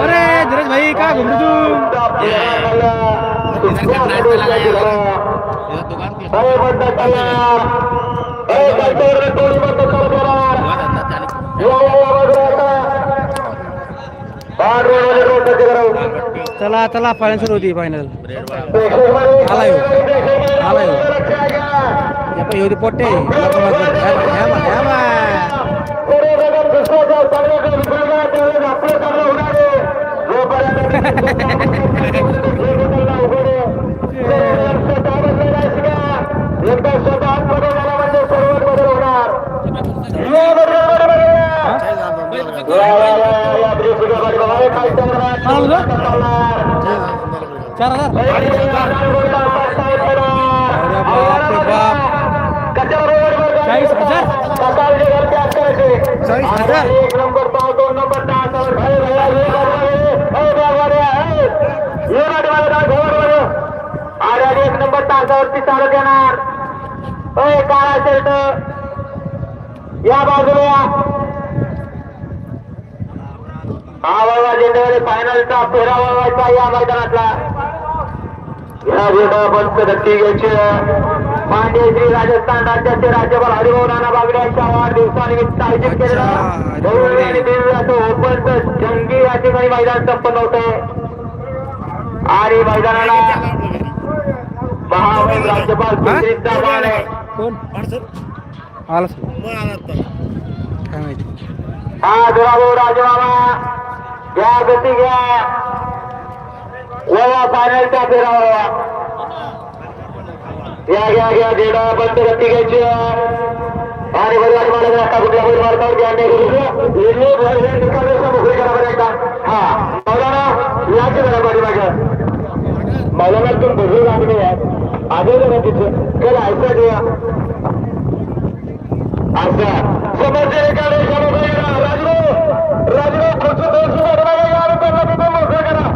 [SPEAKER 1] अरे धीरज भाई काय घुमतो तू
[SPEAKER 2] तुमच्यासाठी उचलायची घरं. अरे बंद करणार, अरे बंद टोळी बंद करणार.
[SPEAKER 1] चला चला फायनल सुरू होती फायनल आला येऊ दे पोट्टे
[SPEAKER 2] एक नंबर 2 नंबर 1 नंबर तासावरती चालत येणार. काळा शर्ट या बाजूला हा बाबा झेंड्यामध्ये फायनलचा फेरा वळवायचा या मैदानातला. या झेंडा पंच दत्ती घ्यायचे पांडे श्री राजस्थान राज्याचे राज्यपाल हरिभाऊ नाना बागडे यांच्या वाढदिवसानिमित्त आयोजित केलेलं भव्य आणि दिव्य असं ओपनचं जंगी या ठिकाणी मैदान संपन्न होतंय. आणि मैदानाला महामहिम राज्यपाल केसरीचा मान आहे.
[SPEAKER 1] आला काय माहिती
[SPEAKER 2] हा दुराभाऊ राजमामा घ्या गती घ्या वळवा फायनलचा फेरा वळवा. घ्या झेंडा बंद गती घ्यायची आणि बरोबर मला आता कुठल्या बैल मार्गावर घ्या मोकळी करा बरं एकदा. हा मौलाना याची जरा पाठीमागं मौलाना तुम्ही बघू लागले आधी जरा तिथं कल ऐका द्या अच्छा समजते राजू खुर्ची दोनशे मोकळं करा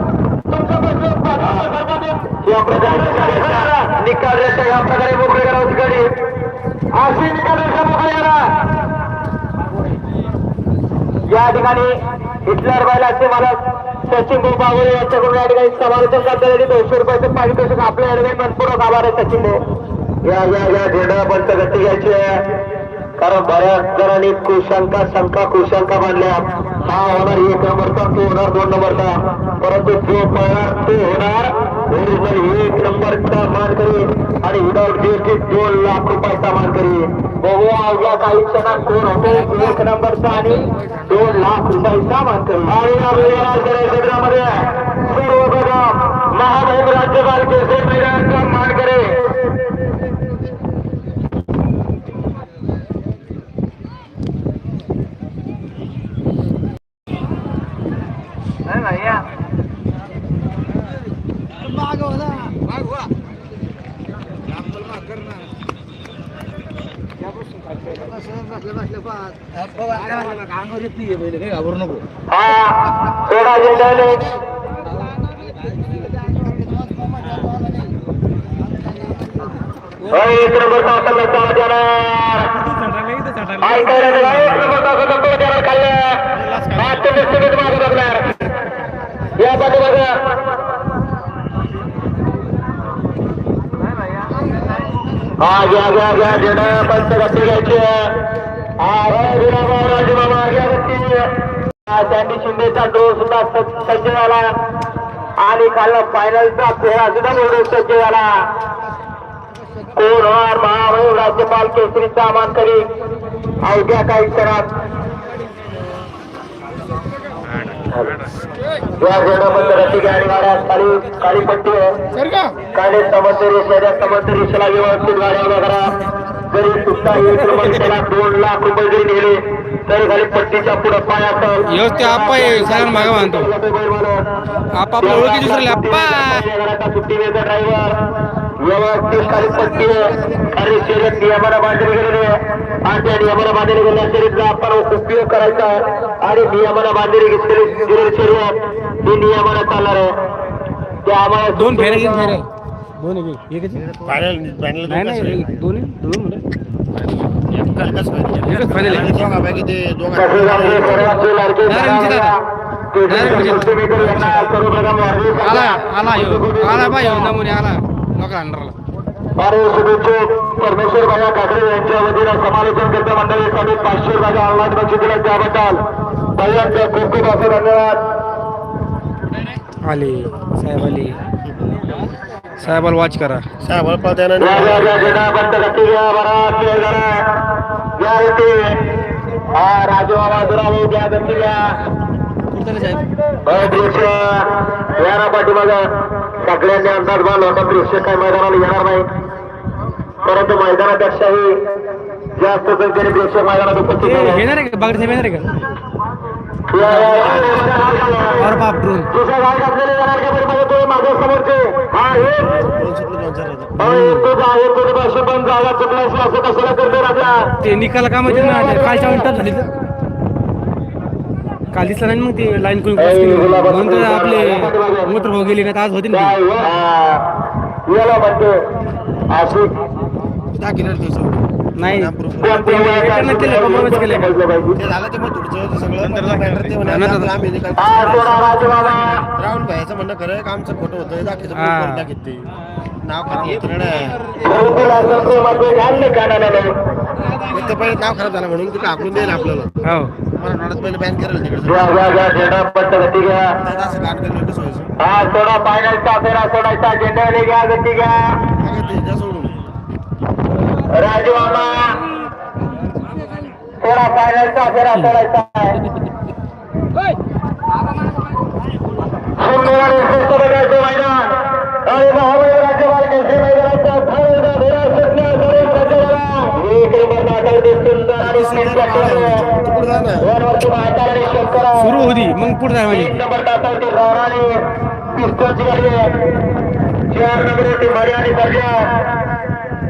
[SPEAKER 2] निकाल या प्रकारे मोकळे करा ठिकाणी अशी निकाल मोकळे करा. या ठिकाणी हिटलर बैलाचे मालक सचिन भाऊ बागोळे यांच्याकडून या ठिकाणी समालोचन करता 200 रुपयाचं पारितोषिक आपल्या या ठिकाणी मनपूर्वक आभार आहे सचिन भाऊ. या झेंडा पंच गती घ्यायची आहे कारण बऱ्याच जणांनी कुशंका मांडल्या. हा होणार 1 नंबरचा तो होणार 2 नंबरचा परंतु जो पळणार तो होणार ओरिजिनल 1 नंबरचा मानकरी आणि विदाउट जीएसटी 2 लाख रुपयाचा मानकरी. बघूया अवघ्या काही क्षणात कोण होतो 1 नंबरचा आणि 2 लाख रुपयाचा मानकरी. आणि या क्षेत्रामध्ये सर्वप्रथम महामहिम राज्यपाल केसरी मैदानाचा मानकरी
[SPEAKER 5] घाबरू नको.
[SPEAKER 2] हा सोडा झेंडाने एक नंबर तासाला चालत येणार एक नंबर तासाचा तो देणार खाल्लं 5 सेकंद मागे बघणार या पाठीमागे हा घ्या झेंडा पंच गती घ्यायची राजमामा घ्या गती. सँडी शिंदेचा ड्रो सुद्धा सज्ज झाला आणि काल फायनलचा फेरा सुद्धा निवडून सज्ज झाला. कोण होणार महामहिम राज्यपाल केसरीचा मानकरी अवघ्या काही क्षणात. या झेंडाबद्दल रस्ती गाडी गाड्या काळी पट्टी आहे काळे समुद्र रेषेच्या समुद्र रेषेला व्यवस्थित गाड्या उभ्या करा. जरी सुद्धा 1 नंबरला 2 लाख रुपये जरी नेले तरी खाली पट्टीच्या पुढे पाय
[SPEAKER 1] व्यवस्थित आप्पा सगळ्यांना मागे बांधतो आपापल्या ओळखी दुसऱ्या आप्पा
[SPEAKER 2] सुट्टी वेगळा ड्रायव्हर व्यवस्थित खाली पट्टी आणि शर्यत नियमाला बांधली गेलेली आहे आणि त्या नियमाला बांधली गेलेल्या शर्यतीचा आपण उपयोग करायचा आणि नियमाला बांधली गेलेली शर्यत ही नियमाला चालणार आहे. त्यामुळे
[SPEAKER 1] 2 फेऱ्या घेऊन फेऱ्या 2 एक
[SPEAKER 5] फायनल
[SPEAKER 1] दोन
[SPEAKER 5] फायनल
[SPEAKER 2] कुस्तीमेकर यांना सर्वप्रथम
[SPEAKER 1] आला आला ह्यो. आला बा ह्यो नमुने आला लोका अंडरला.
[SPEAKER 2] आणि शुभेच्छुक परमेश्वर भाया काकडे यांच्या वतीनं समालोचन करता मंडळीसाठी 500 रुपयाचा ऑनलाईन बक्षीस दिला त्याबद्दल भैयांचे खूप खूप असे धन्यवाद.
[SPEAKER 1] आले साहेब आले. साहेबाला वॉच करा.
[SPEAKER 5] साहेब पळताना
[SPEAKER 2] राजू आवाज घ्या गती घ्या या पाठीमाग सगळ्यांनी अंदाज बांधला होता. प्रेक्षक काही मैदानाला येणार नाही परंतु मैदानापेक्षाही जास्त संख्येने प्रेक्षक मैदानात उपस्थित झाले.
[SPEAKER 1] येणार आहे का बागडे साहेब येणार आहे का? और बाप ड्रोन
[SPEAKER 2] तुझा गाय घातलेले जाणार का बरं माझ्या तो माझ्या समोरचे हा हे पण जागा चुकला असं कशाला करतो राजा.
[SPEAKER 1] ते निकाला का माहिती ना कालच्या मिनिटात झाली तर काल दिसला नाही मग ते लाईन करून क्रॉस केली म्हणून तर आपले मूत्र भाऊ गेले ना आज होते ना ते.
[SPEAKER 2] याला म्हणतो अशी
[SPEAKER 1] नाही return नाही केलं compromise केलं का?
[SPEAKER 5] ते झालं ते मग थोडंसं सगळं ते म्हणाले
[SPEAKER 1] नंतर-
[SPEAKER 5] आम्ही हे काय-
[SPEAKER 2] हा सोडा राजबाबा
[SPEAKER 5] राहुल भाईचं म्हणणं खरं का आमचं खोटं होतं दाखवतं
[SPEAKER 1] हा.
[SPEAKER 5] दाखवते नाव खराब होतं ना एक तर पहिले नाव खराब झालं म्हणून तिथे आखून देईल आपल्याला
[SPEAKER 1] हो
[SPEAKER 5] मला वाटत पहिले बॅन करेल तिकडे
[SPEAKER 2] झेंडा पट्ट गती घ्या.
[SPEAKER 5] असं गाण केलं कसं व्हायचं
[SPEAKER 2] हा सोडा फायनलचा फेरा सोडायचा झेंडावले घ्या गती घ्या.
[SPEAKER 5] काय ते जा सोडून
[SPEAKER 2] राजू मामा सोडा फायनलचा फेरा सोडायचा सोमवारी सुस्त बघायचं मैदान आणि महाबळी राज्यपाल केसरी मैदानाचा फायनलचा फेरा सुटण्यासाठी सज्ज एक नंबर नाटक सुंदर आणि
[SPEAKER 5] तिकडे जा ना
[SPEAKER 2] वरवरती म्हातारा शंकरा
[SPEAKER 1] सुरू होती मग पुढे जाय म्हणजे
[SPEAKER 2] एक नंबर तासावरती रावराने पिस्तूलची गाडी आहे. 4 नंबरवरती मर्या आणि सर्जा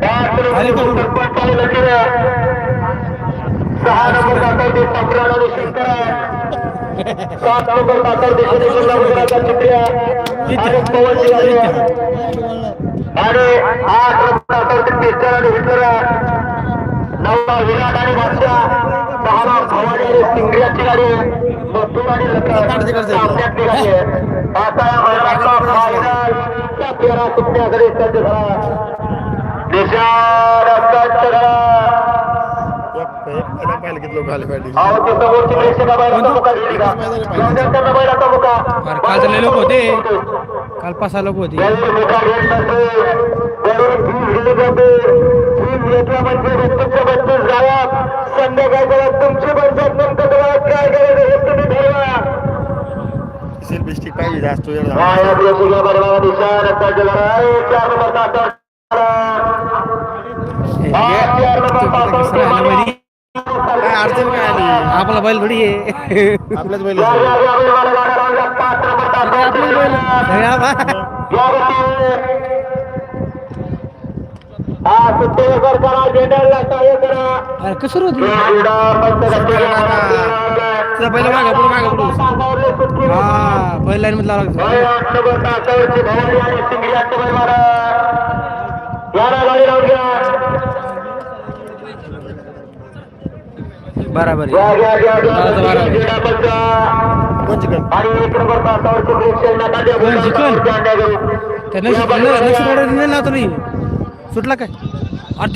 [SPEAKER 2] 5 नंबर सरपंच लक्ष्मी 6 नंबर तासावरती सम्राट आणि शंकरा 7 नंबर तासावरती शनिशिंगणापुराचा चित्र्या आणि पवनची गाडी आहे. आणि 8 नंबर तासावरती पिस्टल आणि हिटलर 9 विराट आणि बादशाह 10 भवानी आणि सिंगरियाची गाडी मथुर आणि सामन्यातली गाडी आहे. आता या मैदानाचा फायनलचा फेरा सुटण्यासाठी सज्ज झाला. निशाण सज्ज झाला.
[SPEAKER 5] पाहिलं किती लोक आले पाहिजे
[SPEAKER 2] अहो ते समोरची प्रेक्षका बैलाचा मुका घेतली का? त्यांना बैलाचा मुका
[SPEAKER 1] अरे काल तर लय लोक होते काल 5-6 लोक होते.
[SPEAKER 2] त्यांची मुका घेत नसते वरून फीस घेतली जाते. फीस घेतला म्हणजे 32 गावात संध्याकाळी परत तुमची पंचायत नंतर तुम्हाला काय करायचं हे तुम्ही ठरवा.
[SPEAKER 5] सेल्फी स्टिक पाहिजे जास्त वेळ झाला.
[SPEAKER 2] हा या प्रेक्षका बरोबर निशाण सज्ज झाला. 4 नंबर तासावर
[SPEAKER 5] काय अडचण काय आली
[SPEAKER 1] आपला बैल थोडी आहे
[SPEAKER 5] आपल्याच बैल
[SPEAKER 1] अरे कसं होती बैल मागा पुढे मागा पुढे हा बैल लाईन मध्ये बराबर सुटला काय आठ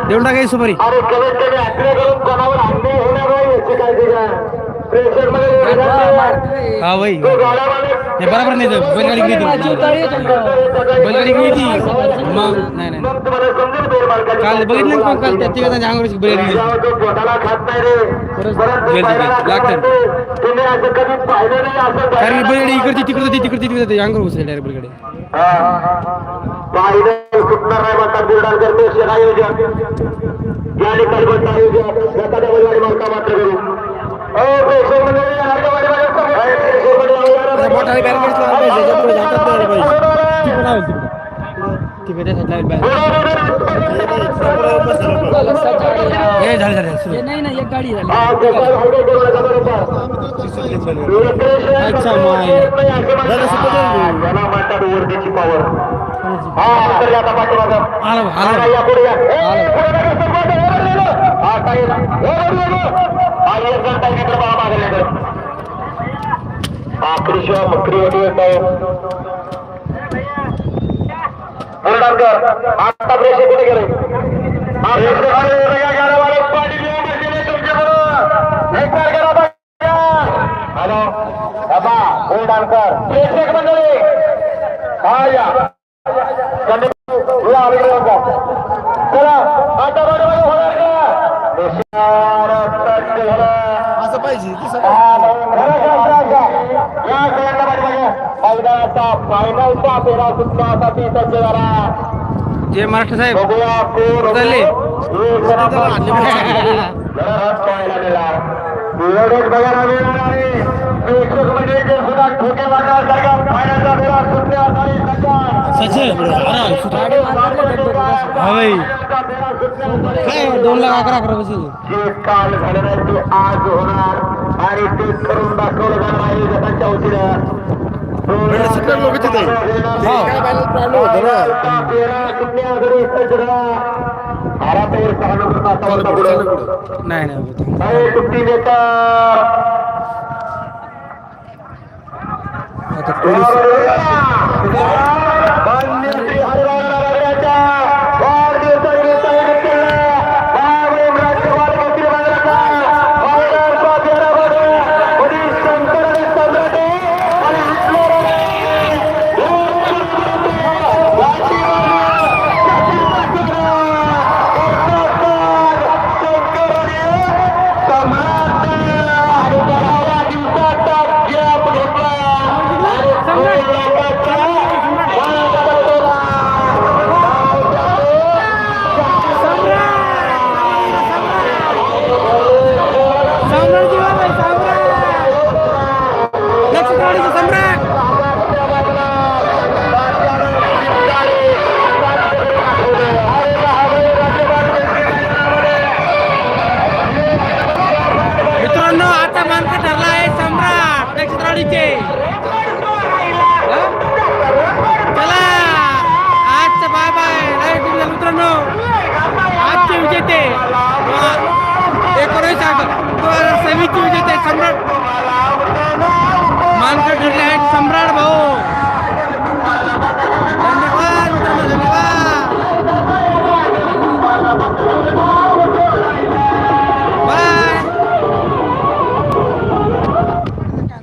[SPEAKER 1] देऊन टाकाय सुपारी
[SPEAKER 2] अरे कमीत कमी आकडे करून कोणावर अन्याय होणार नाही याची काळजी घ्या. प्रेशर मध्ये
[SPEAKER 1] हा भाई हे बरोबर नाही बैलगाडी गेली बैलगाडी गेली मग नाही नाही
[SPEAKER 2] तुम्हाला समजून देईल मालकाची.
[SPEAKER 1] काल बघितलं ना काल त्या तिघांच्या अंगावरची बैलगाडी गेली
[SPEAKER 2] तो पोटाला खात नाही रे परंतु
[SPEAKER 1] गेलं
[SPEAKER 2] बैलाला
[SPEAKER 1] ते, लागतं.
[SPEAKER 2] खाते. तुम्ही असं कधी पाहिलं नाही असं
[SPEAKER 1] कारण की
[SPEAKER 2] बैलाला-
[SPEAKER 1] बैलगाडी इकडची तिकडे होती तिकडची तिकडे होती अंगावर घुसली डायरेक्ट बैलगाडी
[SPEAKER 2] पाहिलं सुटणार नाही म्हणतात बुलढाण करते आयोजक या ठिकाणी म्हणतं आयोजक एखाद्या बैलगाडी मालका मात्र करू प्रेक्षक मंडळी हरकवाडी
[SPEAKER 1] मोठा बॅरिकेड तिकडे
[SPEAKER 2] पाहिजे
[SPEAKER 1] हे हे झालं झालं सुरू.
[SPEAKER 3] हा गोपाळ भाऊगे करू नका बरोबर.
[SPEAKER 1] अच्छा माय
[SPEAKER 3] याला म्हणतात वरतीची पॉवर. हा तर आता पाठीमागं.
[SPEAKER 1] आलो
[SPEAKER 3] हा,
[SPEAKER 1] आलो
[SPEAKER 3] या पुढे या. पुढे नका, सरपंच, वर गेलो. हा साहेब, वर गेलो. हा एक जण ताई मित्र बाबा मागे लागलं. हा कृष्ण मक्रीवटी येत आहे. बुलढाणकर आता प्रेशर कुठे गेले? हा प्रेशर गाड्यावाले पाटील येऊन बसलेले तुमच्याकडून. एक वर गेला बघा. हॅलो बाबा बुलढाणकर प्रेक्षक मंडळी हा या चला आता बरोबर होणार का?
[SPEAKER 5] असं पाहिजे
[SPEAKER 3] या सगळ्यांना मैदानाचा फायनलचा फेरा सुटण्यासाठी सज्ज झाला.
[SPEAKER 1] जय महाराष्ट्र साहेब
[SPEAKER 3] बघूया कोण
[SPEAKER 1] चालले.
[SPEAKER 3] पाहायला मिळणार. एवढेच बघायला मिळणार आहे. प्रेक्षक म्हणजे जे सुद्धा ठोके मारण्यासारखा फायनलचा फेरा सुटण्यासाठी
[SPEAKER 1] काय 2,11,11 बसेल.
[SPEAKER 3] जे काल झालं नाही ते आज होणार आणि ते करून दाखवलं जाणार आहे गटाच्या वतीनं.
[SPEAKER 5] लोक तिथे काय बायला प्रॉब्लेम होतो ना.
[SPEAKER 1] नाही नाही
[SPEAKER 3] सुट्टी देता
[SPEAKER 1] आता पोलीस मित्रांनो आता मानकं ठरला आहे सम्राट नक्षत्रावळीचे. चला आजचं बाय बाय मित्रांनो. आजचे विजेते 19/2026 विजेते सम्राट मानकं ठरले आहेत. सम्राट भाऊ